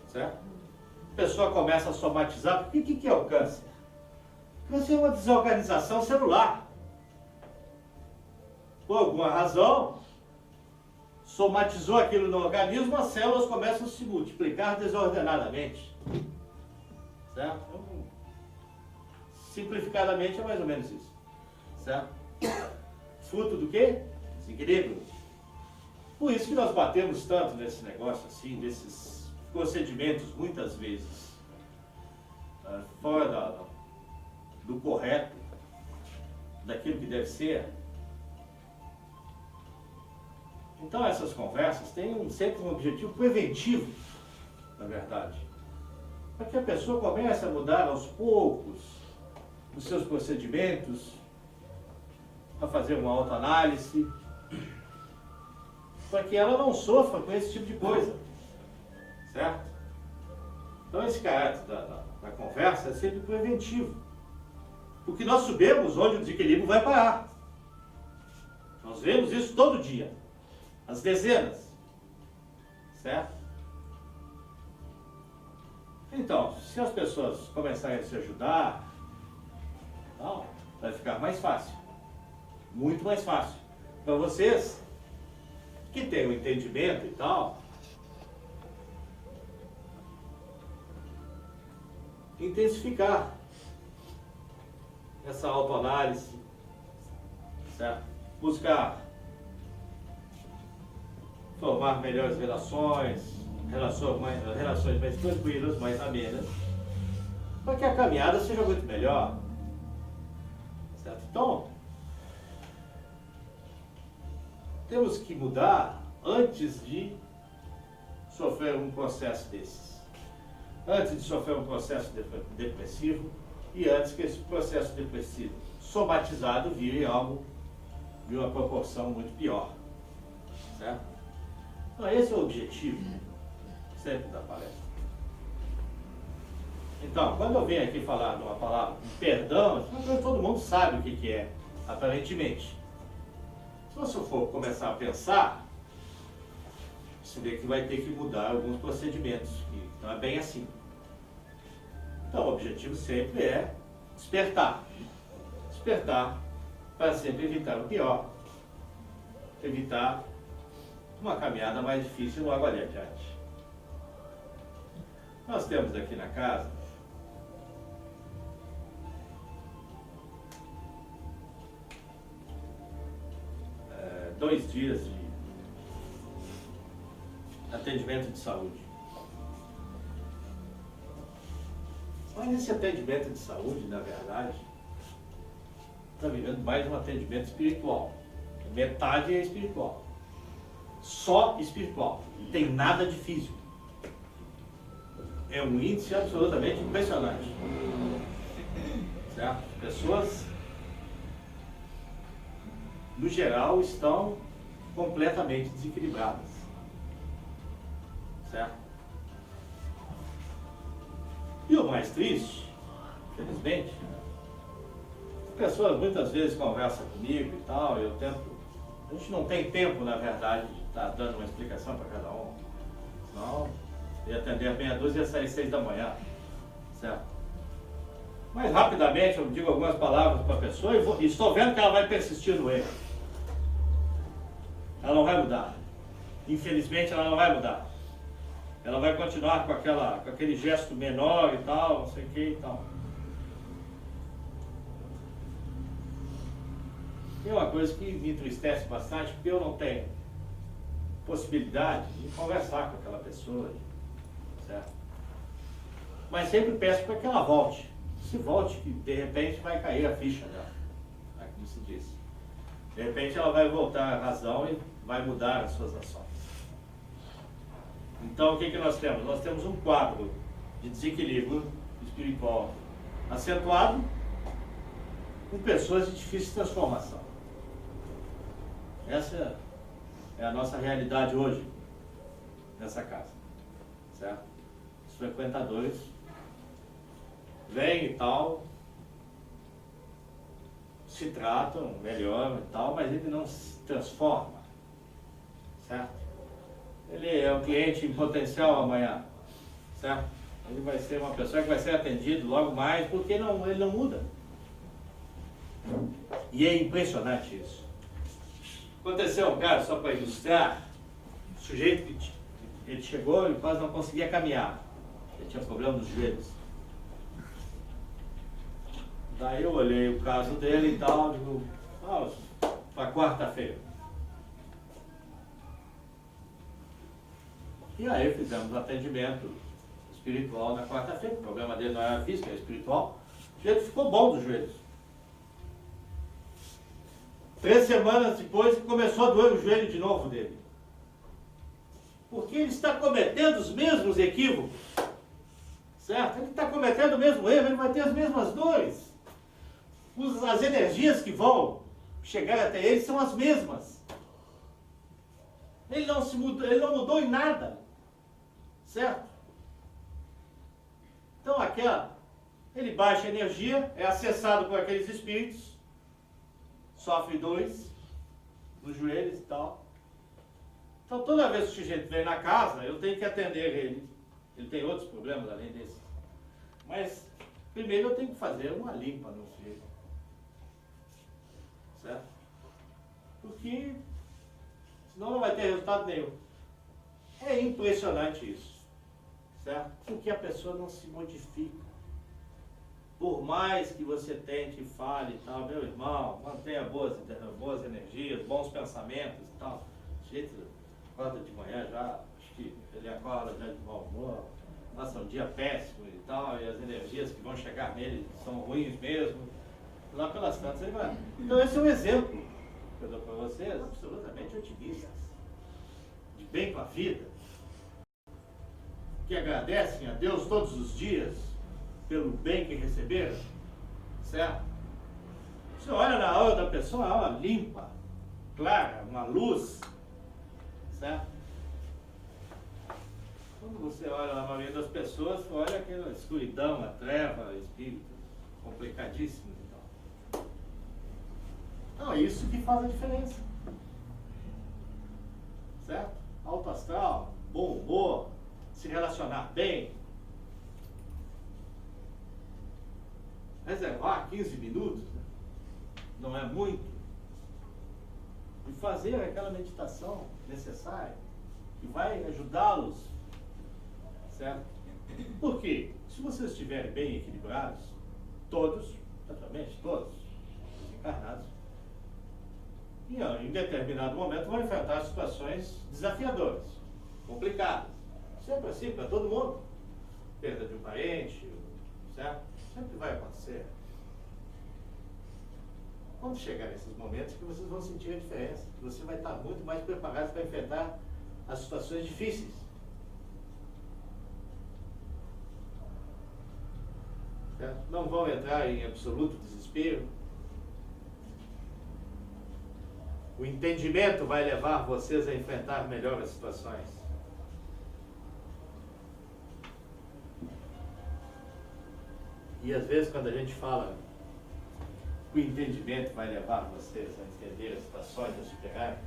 Certo? A pessoa começa a somatizar. Porque o que é o câncer? O câncer é uma desorganização celular. Por alguma razão, somatizou aquilo no organismo, as células começam a se multiplicar desordenadamente. Certo? Então, simplificadamente é mais ou menos isso. Certo? Fruto do quê? Desequilíbrio. Por isso que nós batemos tanto nesse negócio assim, desses procedimentos muitas vezes fora do correto, daquilo que deve ser. Então essas conversas têm sempre um objetivo preventivo, na verdade. Para que a pessoa comece a mudar aos poucos os seus procedimentos, a fazer uma autoanálise, para que ela não sofra com esse tipo de coisa. Certo? Então esse caráter da conversa é sempre preventivo. Porque nós sabemos onde o desequilíbrio vai parar. Nós vemos isso todo dia. As dezenas. Certo? Então, se as pessoas começarem a se ajudar, então, vai ficar mais fácil. Muito mais fácil. Para vocês que têm o entendimento e tal, intensificar essa autoanálise, certo? Buscar formar melhores relações mais tranquilas, mais amenas, para que a caminhada seja muito melhor. Certo? Então, temos que mudar antes de sofrer um processo desses. Antes de sofrer um processo depressivo e antes que esse processo depressivo somatizado vire algo de uma proporção muito pior. Certo? Então, esse é o objetivo sempre da palestra. Então, quando eu venho aqui falar de uma palavra perdão, todo mundo sabe o que é, aparentemente. Se você for começar a pensar, você vê que vai ter que mudar alguns procedimentos, que não é bem assim. Então, o objetivo sempre é despertar. Despertar para sempre evitar o pior. Evitar uma caminhada mais difícil logo ali adiante. Nós temos aqui na casa dois dias de atendimento de saúde. Mas esse atendimento de saúde, na verdade, está vivendo mais um atendimento espiritual. Metade é espiritual. Só espiritual. Não tem nada de físico. É um índice absolutamente impressionante. Certo? Pessoas, no geral, estão completamente desequilibradas. Certo? E o mais triste, infelizmente, as pessoas muitas vezes conversam comigo e tal, eu tento. A gente não tem tempo, na verdade, de estar dando uma explicação para cada um. Senão, ia atender às meia dúzia e ia sair 6 da manhã. Certo? Mas rapidamente eu digo algumas palavras para a pessoa e estou vendo que ela vai persistir no erro. Ela não vai mudar. Infelizmente ela não vai mudar. Ela vai continuar com aquele gesto menor e tal, não sei o que e tal. é uma coisa que me entristece bastante, porque eu não tenho possibilidade de conversar com aquela pessoa, certo? Mas sempre peço para que ela volte. Se volte, que de repente vai cair a ficha dela, como se diz. De repente ela vai voltar à razão e vai mudar as suas ações. Então o que nós temos? Nós temos um quadro de desequilíbrio espiritual acentuado com pessoas de difícil transformação. Essa é a nossa realidade hoje, nessa casa, certo? Os frequentadores vêm e tal, se tratam, melhoram e tal, mas ele não se transforma, certo? Ele é um cliente em potencial amanhã, certo? Ele vai ser uma pessoa que vai ser atendido logo mais, porque ele não muda. E é impressionante isso. Aconteceu um caso, só para ilustrar, o sujeito que ele chegou e quase não conseguia caminhar. Ele tinha problema nos joelhos. Daí eu olhei o caso dele e tal, digo, para quarta-feira. E aí fizemos um atendimento espiritual na quarta-feira. O problema dele não era físico, era espiritual. O jeito ficou bom dos joelhos. 3 semanas depois começou a doer o joelho de novo dele. Porque ele está cometendo os mesmos equívocos. Certo? Ele está cometendo o mesmo erro, ele vai ter as mesmas dores. As energias que vão chegar até ele são as mesmas. Ele não mudou em nada. Certo? Então ele baixa a energia, é acessado por aqueles espíritos, sofre dores nos joelhos e tal. Então toda vez que o sujeito vem na casa, eu tenho que atender ele. Ele tem outros problemas além desse. Mas primeiro eu tenho que fazer uma limpa no sujeito. Certo? Porque senão não vai ter resultado nenhum. É impressionante isso. Certo? Porque a pessoa não se modifica. Por mais que você tente e fale e tal, meu irmão, mantenha boas energias, bons pensamentos e tal. O jeito acorda de manhã já, acho que ele acorda já de mau humor, passa um dia péssimo e tal, e as energias que vão chegar nele são ruins mesmo. Lá pelas tantas ele vai. Então esse é um exemplo que eu dou para vocês, absolutamente otimistas, de bem com a vida, que agradecem a Deus todos os dias pelo bem que receberam, certo? Você olha na aura da pessoa, a aura limpa, clara, uma luz, certo? Quando você olha na maioria das pessoas, você olha aquela escuridão, a treva, espírito complicadíssimo e tal. Então é isso que faz a diferença, certo? Alto astral, bom humor, se relacionar bem, reservar 15 minutos, né? Não é muito, e fazer aquela meditação necessária que vai ajudá-los, certo? Porque se vocês estiverem bem equilibrados, todos, naturalmente todos, os encarnados, em determinado momento vão enfrentar situações desafiadoras, complicadas. Sempre assim, para todo mundo. Perda de um parente, certo? Sempre vai acontecer. Quando chegar nesses momentos que vocês vão sentir a diferença, que você vai estar muito mais preparado para enfrentar as situações difíceis. Certo? Não vão entrar em absoluto desespero. O entendimento vai levar vocês a enfrentar melhor as situações. E às vezes quando a gente fala que o entendimento vai levar vocês a entender as situações, a superar.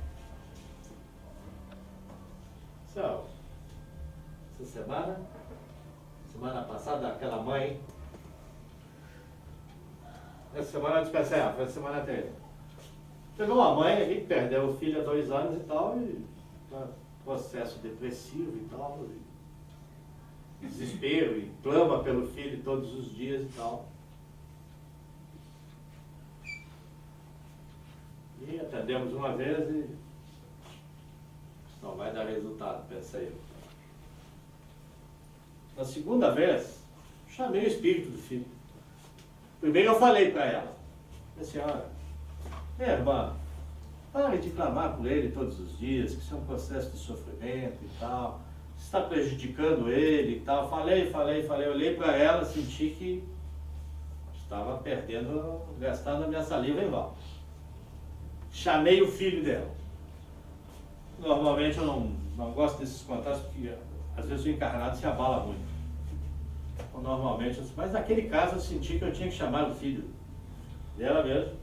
Essa semana passada, aquela mãe, essa semana especial, foi a semana anterior. Pegou uma mãe ali que perdeu o filho há 2 anos e tal, e processo depressivo e tal, e desespero, e clama pelo filho todos os dias e tal. E atendemos uma vez e não vai dar resultado, pensei eu. Na segunda vez, chamei o espírito do filho. Primeiro eu falei para ela, minha senhora, minha irmã, pare de clamar por ele todos os dias, que isso é um processo de sofrimento e tal, está prejudicando ele e tal. Falei, olhei para ela, senti que estava gastando a minha saliva em vão. Chamei o filho dela. Normalmente eu não gosto desses contatos, porque às vezes o encarnado se abala muito. Então, normalmente, mas naquele caso eu senti que eu tinha que chamar o filho dela mesmo.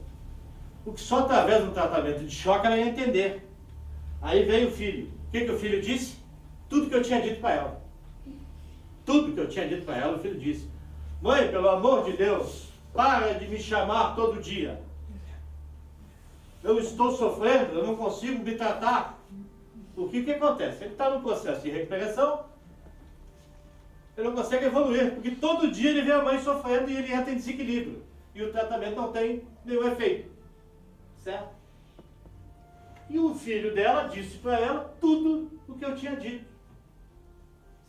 Porque só através do tratamento de choque ela ia entender. Aí veio o filho. O que o filho disse? Tudo que eu tinha dito para ela. Tudo que eu tinha dito para ela, o filho disse. Mãe, pelo amor de Deus, para de me chamar todo dia. Eu estou sofrendo, eu não consigo me tratar. Porque o que acontece? Ele está no processo de recuperação, ele não consegue evoluir, porque todo dia ele vê a mãe sofrendo e ele entra em desequilíbrio. E o tratamento não tem nenhum efeito. Certo? E o filho dela disse para ela tudo o que eu tinha dito.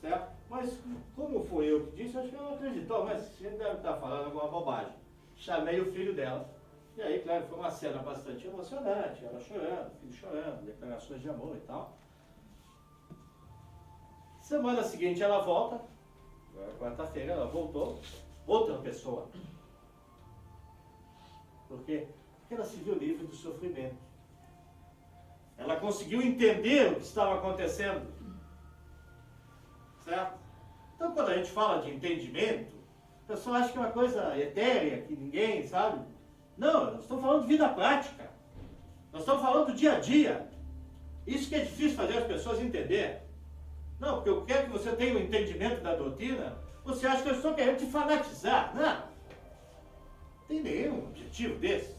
Certo? Mas como foi eu que disse, acho que ela não acreditou, mas você deve estar falando alguma bobagem. Chamei o filho dela. E aí, claro, foi uma cena bastante emocionante, ela chorando, o filho chorando, declarações de amor e tal. Semana seguinte ela volta, quarta-feira ela voltou, outra pessoa. Por quê? Porque ela se viu livre do sofrimento. Ela conseguiu entender o que estava acontecendo. Certo? Então, quando a gente fala de entendimento, a pessoa acha que é uma coisa etérea, que ninguém sabe. Não, nós estamos falando de vida prática. Nós estamos falando do dia a dia. Isso que é difícil fazer as pessoas entender. Não, porque eu quero que você tenha um entendimento da doutrina, você acha que eu estou querendo te fanatizar. Não. Não tem nenhum objetivo desse.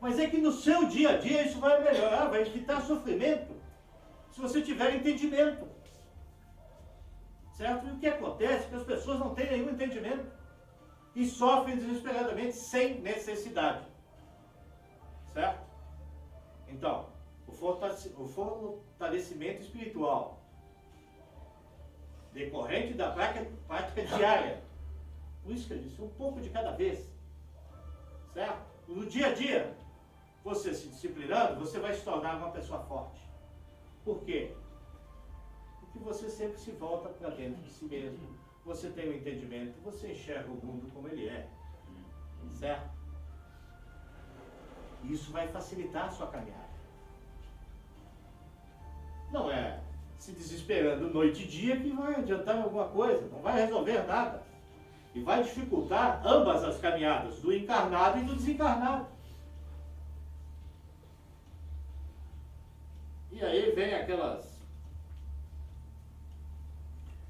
Mas é que no seu dia a dia isso vai melhorar, vai evitar sofrimento, se você tiver entendimento. Certo? E o que acontece é que as pessoas não têm nenhum entendimento e sofrem desesperadamente sem necessidade. Certo? Então, o fortalecimento espiritual decorrente da prática diária. Por isso que eu disse, um pouco de cada vez. Certo? No dia a dia, você se disciplinando, você vai se tornar uma pessoa forte. Por quê? Porque você sempre se volta para dentro de si mesmo. Você tem um entendimento, você enxerga o mundo como ele é. Certo? Isso vai facilitar a sua caminhada. Não é se desesperando noite e dia que vai adiantar alguma coisa, não vai resolver nada. E vai dificultar ambas as caminhadas, do encarnado e do desencarnado. E aí vem aquelas...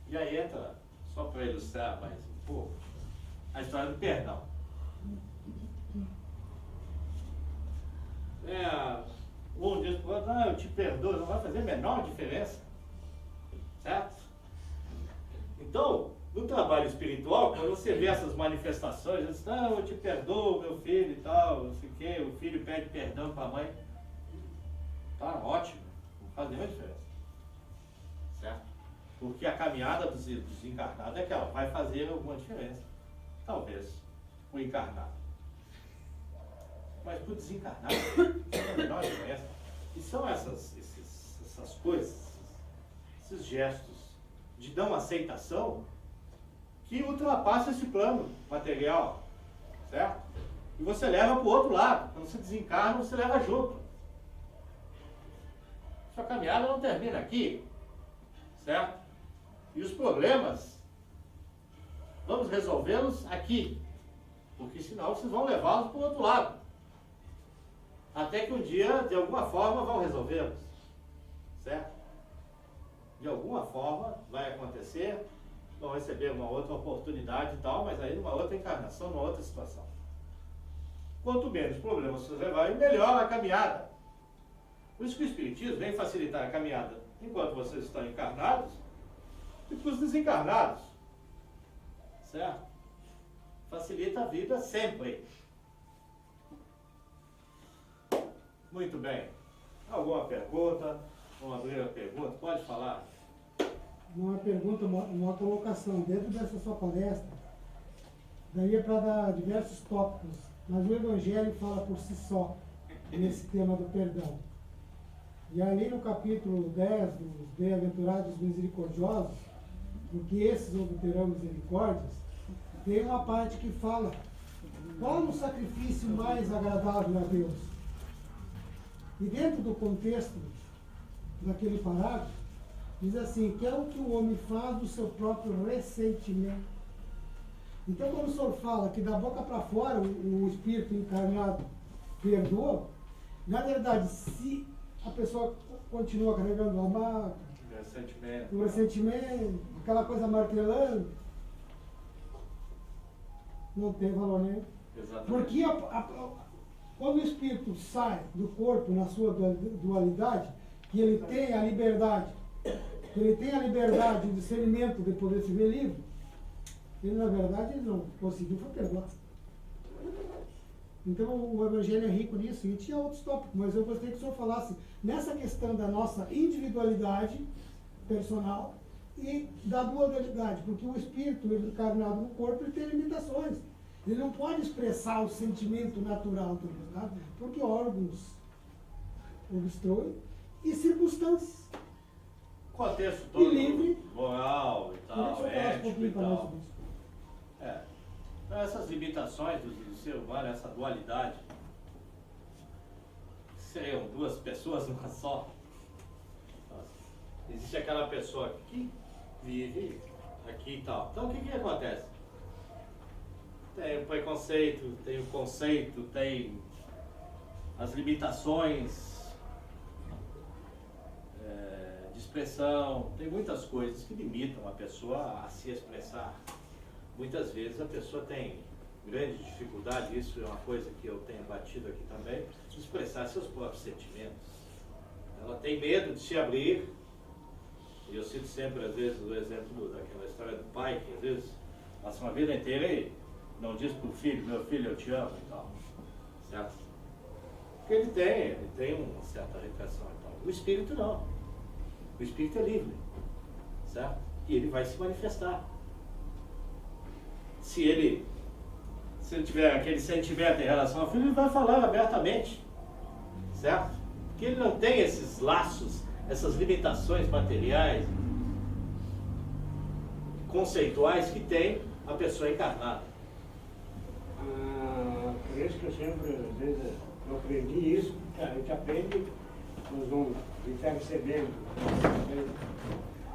E aí entra, só para ilustrar mais um pouco, a história do perdão. Um diz para o outro, eu te perdoo, não vai fazer a menor diferença. Certo? Então, no trabalho espiritual, quando você vê essas manifestações, diz, não, eu te perdoo, meu filho e tal, não sei o quê, o filho pede perdão para a mãe. Tá ótimo, não faz nenhuma diferença. Certo? Porque a caminhada dos encarnados é que ela vai fazer alguma diferença. Talvez o encarnado. Mas para o desencarnado, não é a menor diferença. E são essas coisas, esses gestos de não aceitação que ultrapassam esse plano material, certo? E você leva para o outro lado. Quando você desencarna, você leva junto. Sua caminhada não termina aqui, certo? E os problemas, vamos resolvê-los aqui, porque senão vocês vão levá-los para o outro lado. Até que um dia, de alguma forma, vão resolvê-los, certo? De alguma forma vai acontecer, vão receber uma outra oportunidade e tal, mas aí numa outra encarnação, numa outra situação. Quanto menos problemas vocês levarem, melhor a caminhada. Por isso que o Espiritismo vem facilitar a caminhada enquanto vocês estão encarnados e para os desencarnados. Certo? Facilita a vida sempre. Muito bem. Alguma pergunta? Vamos abrir a pergunta? Pode falar. Uma pergunta, uma colocação dentro dessa sua palestra, daí é para dar diversos tópicos, mas o Evangelho fala por si só nesse tema do perdão. E ali no capítulo 10 dos Bem-aventurados Misericordiosos, porque esses obterão misericórdias, tem uma parte que fala qual o sacrifício mais agradável a Deus. E dentro do contexto daquele parágrafo, diz assim, que é o que o homem faz do seu próprio ressentimento. Então, quando o senhor fala que da boca para fora o Espírito encarnado perdoa, na verdade, se a pessoa continua carregando a marca, o ressentimento, aquela coisa martelando, não tem valor nenhum. Exatamente. Porque quando o Espírito sai do corpo na sua dualidade, que ele tem a liberdade, o discernimento de poder se ver livre, ele na verdade não conseguiu foi perdoar. Então o Evangelho é rico nisso, e tinha outros tópicos, mas eu gostaria que o senhor falasse nessa questão da nossa individualidade personal e da dualidade, porque o Espírito encarnado no corpo ele tem limitações. Ele não pode expressar o sentimento natural do resultado, porque órgãos obstruem e circunstâncias. O contexto todo, E livre. moral e tal, Deixa eu falar um ético e pouquinho para nós tal. sobre isso. Então essas limitações do ser humano, essa dualidade, seriam duas pessoas numa só. Nossa. Existe aquela pessoa que vive aqui e tal. Então o que acontece? Tem o preconceito, tem o conceito, tem as limitações de expressão, tem muitas coisas que limitam a pessoa a se expressar. Muitas vezes a pessoa tem grande dificuldade, isso é uma coisa que eu tenho batido aqui também, de expressar seus próprios sentimentos. Ela tem medo de se abrir, e eu cito sempre, às vezes, o exemplo daquela história do pai, que às vezes passa uma vida inteira e não diz para o filho, meu filho, eu te amo e tal, certo? Porque ele tem uma certa repressão e tal. O espírito não. O espírito é livre, certo? E ele vai se manifestar. Se ele tiver aquele sentimento em relação ao filho, ele vai falar abertamente, certo? Porque ele não tem esses laços, essas limitações materiais, conceituais que tem a pessoa encarnada. Por isso que eu sempre, às vezes, eu aprendi isso, porque a gente aprende, nós vamos percebendo.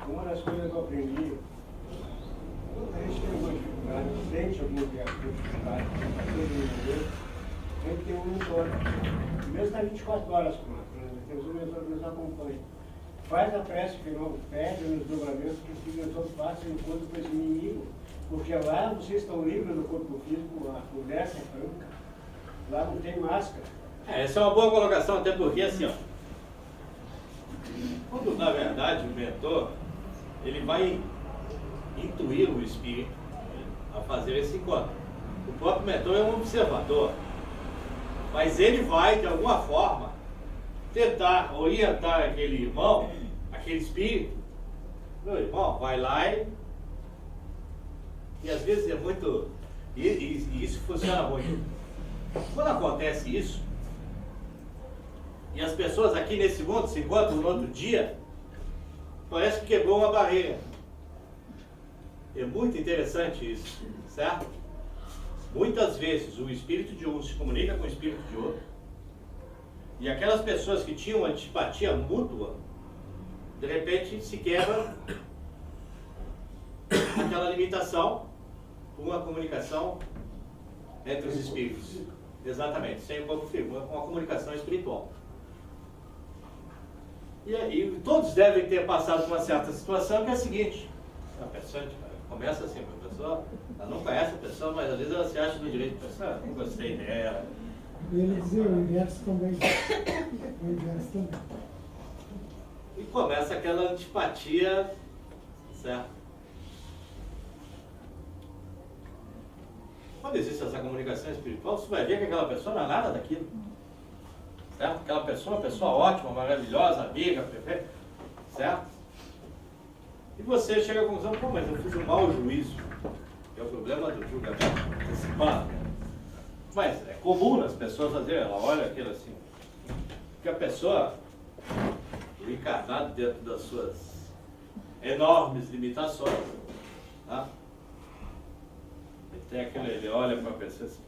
Uma das coisas que eu aprendi, a gente tem alguma dificuldade, sente alguma dificuldade, sempre tem um mentor. Mesmo está 24 horas com ela, temos um mentor que nos acompanha. Faz a prece final, pede nos dobramentos que o mentor faça o encontro com esse inimigo, porque lá vocês estão livres do corpo físico, a conversa é franca, lá não tem máscara. Essa é uma boa colocação, até porque assim, ó, quando na verdade o mentor, ele vai intuir o espírito a fazer esse encontro. O próprio mentor é um observador, mas ele vai de alguma forma tentar orientar aquele irmão, aquele espírito. Meu irmão, vai lá e às vezes é muito, e isso funciona muito. Quando acontece isso, e as pessoas aqui nesse mundo se encontram no outro dia, parece que quebrou uma barreira. É muito interessante isso, certo? Muitas vezes o espírito de um se comunica com o espírito de outro, e aquelas pessoas que tinham antipatia mútua, de repente se quebra aquela limitação por uma comunicação entre os espíritos. Exatamente, sem o corpo físico, uma comunicação espiritual. E todos devem ter passado por uma certa situação que é a seguinte: a pessoa começa assim, a pessoa, ela não conhece a pessoa, mas às vezes ela se acha no direito de pessoa, não gostei dela. Ele dizia o inverso também. O inverso também. E começa aquela antipatia, certo? Quando existe essa comunicação espiritual, você vai ver que aquela pessoa não é nada daquilo. certo? Aquela pessoa, uma pessoa ótima, maravilhosa, amiga, perfeita, certo? E você chega à conclusão, pô, mas eu fiz um mau juízo, que é o problema do julgamento antecipado. Mas é comum nas pessoas fazerem, ela olha aquilo assim, porque a pessoa, o encarnado dentro das suas enormes limitações, tá? Ele olha para a pessoa assim,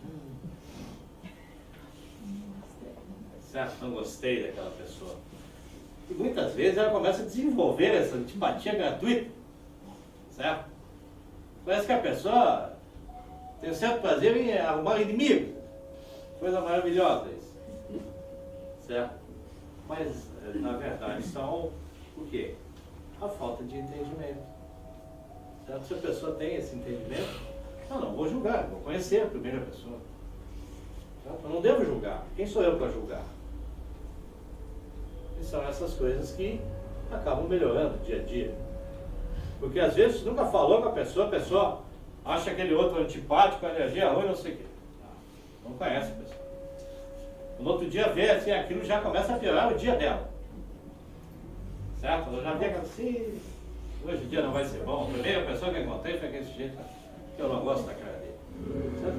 certo? Não gostei daquela pessoa. E muitas vezes ela começa a desenvolver essa antipatia gratuita, certo? Parece que a pessoa tem um certo prazer em arrumar inimigo. Coisa maravilhosa isso, certo? Mas, na verdade, são o quê? A falta de entendimento. Certo? Se a pessoa tem esse entendimento, não vou julgar, vou conhecer a primeira pessoa. Certo? Eu não devo julgar. Quem sou eu para julgar? E são essas coisas que acabam melhorando dia a dia. Porque às vezes você nunca falou com a pessoa acha aquele outro antipático, energia ruim, não sei o quê. Não conhece a pessoa. No outro dia vê assim, aquilo já começa a piorar o dia dela. Certo? Ela já vê assim, hoje o dia não vai ser bom. A primeira pessoa que eu encontrei foi aquele jeito que eu não gosto da cara dele. Certo?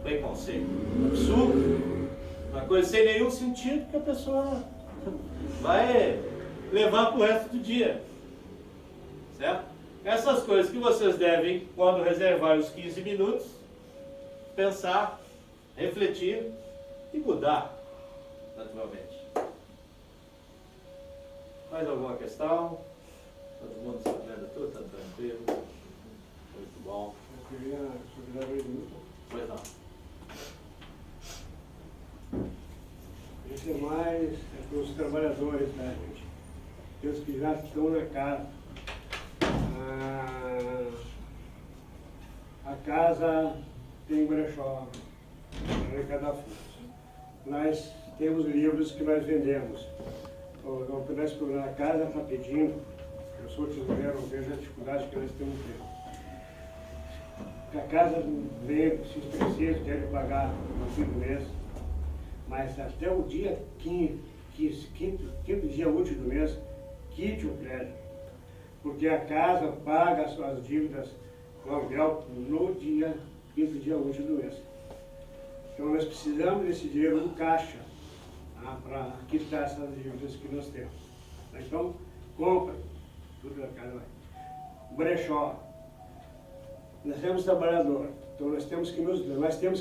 Preconceito. Absurdo. Uma coisa sem nenhum sentido que a pessoa vai levar pro resto do dia. Certo? Essas coisas que vocês devem, quando reservar os 15 minutos, pensar, refletir e mudar, naturalmente. Mais alguma questão? Todo mundo sabendo tudo, está tranquilo? Muito bom. Eu queria sobre a pergunta. Pois não. Isso é mais para os trabalhadores, né, gente? Aqueles que já estão na casa. A casa tem brechó, arrecadar fundos. Nós temos livros que nós vendemos. A casa está pedindo, eu sou tesoureiro, eu vejo a dificuldade que nós temos tendo. A casa vem, se precisa, deve pagar no fim do mês, mas até o dia 15, quinto dia útil do mês, quite o prédio. Porque a casa paga as suas dívidas com aluguel no dia, quinto dia útil do mês. Então nós precisamos desse dinheiro no caixa, tá, para quitar essas dívidas que nós temos. Então, compra, tudo da casa vai. Brechó. Nós temos trabalhador, então nós temos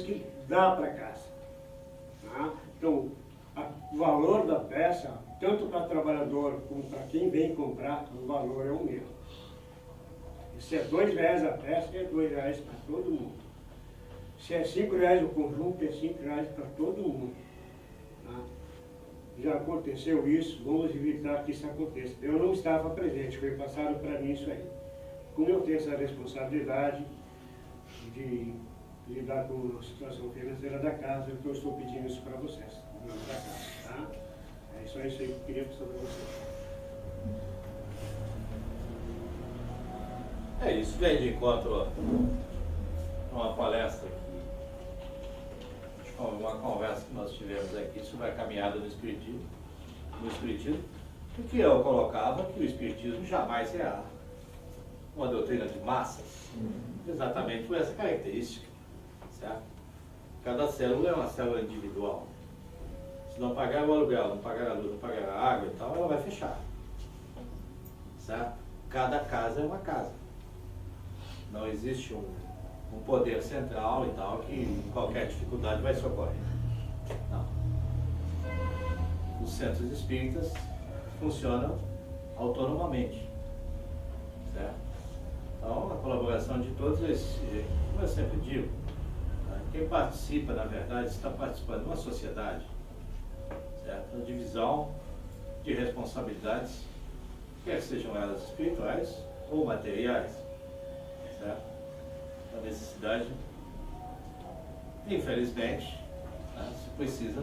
que dar para casa. Tá? Então, o valor da peça, tanto para trabalhador como para quem vem comprar, o valor é o mesmo. Se é R$2 a peça, é R$2 para todo mundo. Se é R$5 o conjunto, é R$5 para todo mundo. Tá? Já aconteceu isso, vamos evitar que isso aconteça. Eu não estava presente, foi passado para mim isso aí. Como eu tenho essa responsabilidade de lidar com a situação financeira da casa, então eu estou pedindo isso para vocês, da casa, tá? É só isso aí que eu queria passar para vocês. É isso, vem de encontro a uma palestra uma conversa que nós tivemos aqui sobre a caminhada do Espiritismo, porque eu colocava que o Espiritismo jamais será uma doutrina de massas, exatamente por essa característica, certo? Cada célula é uma célula individual. Se não pagar o aluguel, não pagar a luz, não pagar a água e tal, ela vai fechar, certo? Cada casa é uma casa. Não existe um poder central e tal, que qualquer dificuldade vai socorrer. Não. Os centros espíritas funcionam autonomamente, certo? Então, a colaboração de todos esses, como eu sempre digo, quem participa, na verdade, está participando de uma sociedade, certo? A divisão de responsabilidades, quer sejam elas espirituais ou materiais, certo? A necessidade, infelizmente, se precisa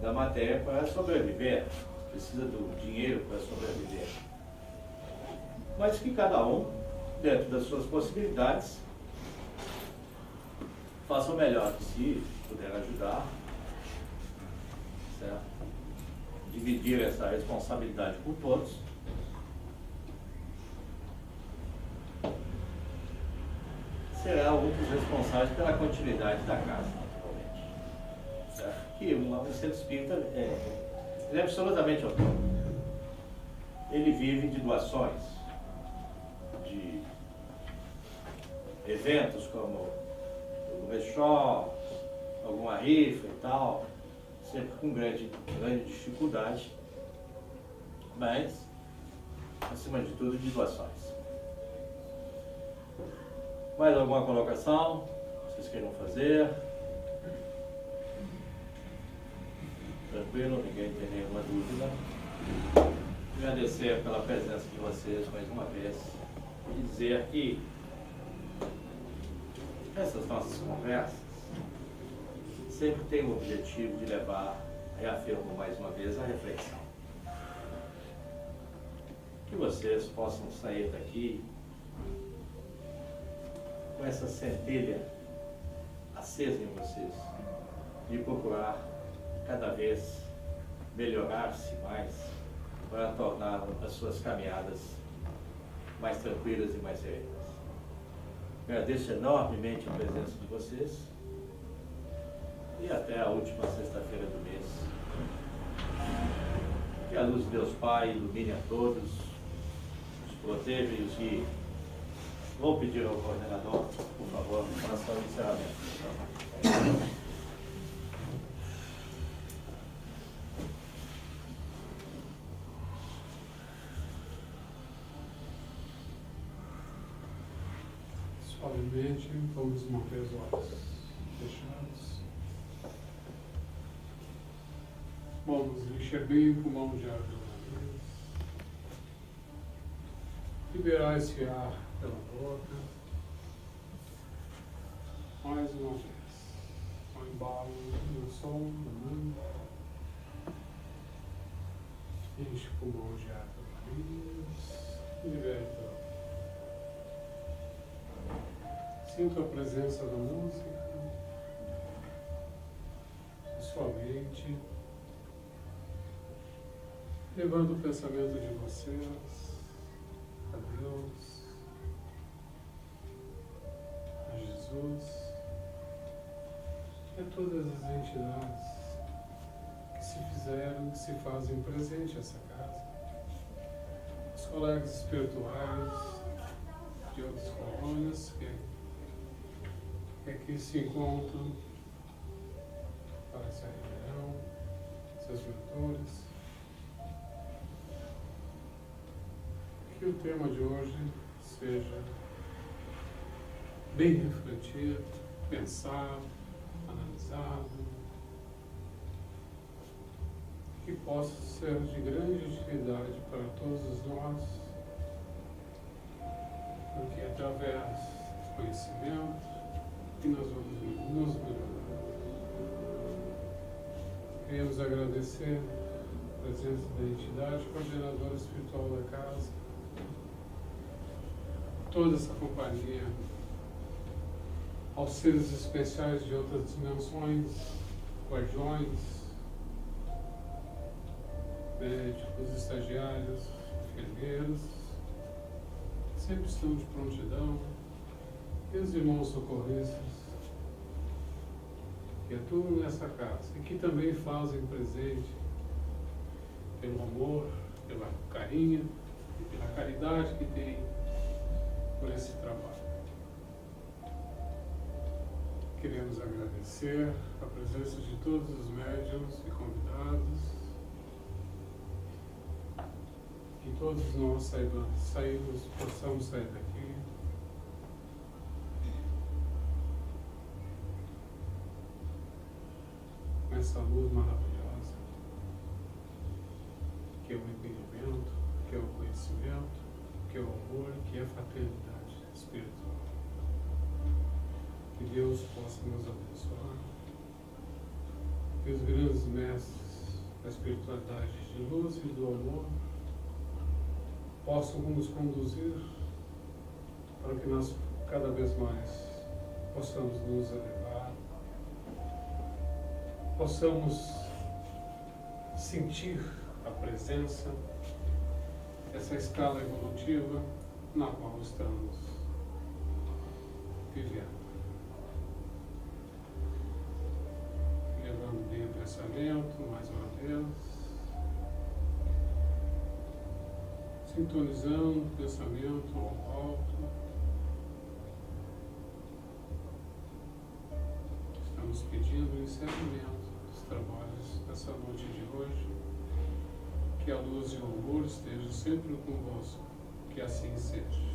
da matéria para sobreviver, precisa do dinheiro para sobreviver. Mas que cada um, dentro das suas possibilidades, faça o melhor que se puder ajudar, dividir essa responsabilidade por todos. Será um dos responsáveis pela continuidade da casa, naturalmente. Certo? Que um centro espírita ele é absolutamente autônomo. Ele vive de doações, de eventos como o brechó, alguma rifa e tal, sempre com grande dificuldade, mas, acima de tudo, de doações. Mais alguma colocação? Vocês queiram fazer? Tranquilo? Ninguém tem nenhuma dúvida? Agradecer pela presença de vocês mais uma vez e dizer que essas nossas conversas sempre têm o objetivo de levar, reafirmo mais uma vez, a reflexão. Que vocês possam sair daqui com essa centelha acesa em vocês, de procurar cada vez melhorar-se mais para tornar as suas caminhadas mais tranquilas e mais serenas. Agradeço enormemente a presença de vocês e até a última sexta-feira do mês. Que a luz de Deus Pai ilumine a todos, os proteja e os guie. Vou pedir ao coordenador, por favor, oração de encerramento. Suavemente, vamos manter os olhos fechados. Vamos encher bem o pulmão de ar do nariz. Liberar esse ar pela boca. Mais uma vez. Um embalo no som, no mundo. Enche o pulmão de ar pelo nariz. Libere pela boca. Sinto a presença da música em sua mente, levando o pensamento de vocês a Deus, a Jesus e a todas as entidades que se fizeram, que se fazem presente nessa casa, os colegas espirituais de outras colônias que aqui se encontram para essa reunião, seus mentores. Que o tema de hoje seja bem refletido, pensado, analisado, que possa ser de grande utilidade para todos nós, porque através do conhecimento que nós vamos nos melhorar. Queremos agradecer a presença da entidade coordenadora espiritual da casa, toda essa companhia, aos seres especiais de outras dimensões, guardiões, médicos, estagiários, enfermeiros, que sempre estão de prontidão, e os irmãos socorristas que atuam nessa casa e que também fazem presente pelo amor, pelo carinho e pela caridade que têm por esse trabalho. Queremos agradecer a presença de todos os médiuns e convidados, que todos nós possamos sair daqui com essa luz maravilhosa, que é o entendimento, que é o conhecimento, que é o amor, que é a fraternidade espiritual. Que Deus possa nos abençoar, que os grandes mestres da espiritualidade de luz e do amor possam nos conduzir para que nós cada vez mais possamos nos elevar, possamos sentir a presença, essa escala evolutiva na qual estamos vivendo. Levando bem o pensamento, mais uma vez. Sintonizando o pensamento ao alto. Estamos pedindo o encerramento dos trabalhos dessa noite de hoje. Que a luz e o amor estejam sempre convosco. Que assim seja.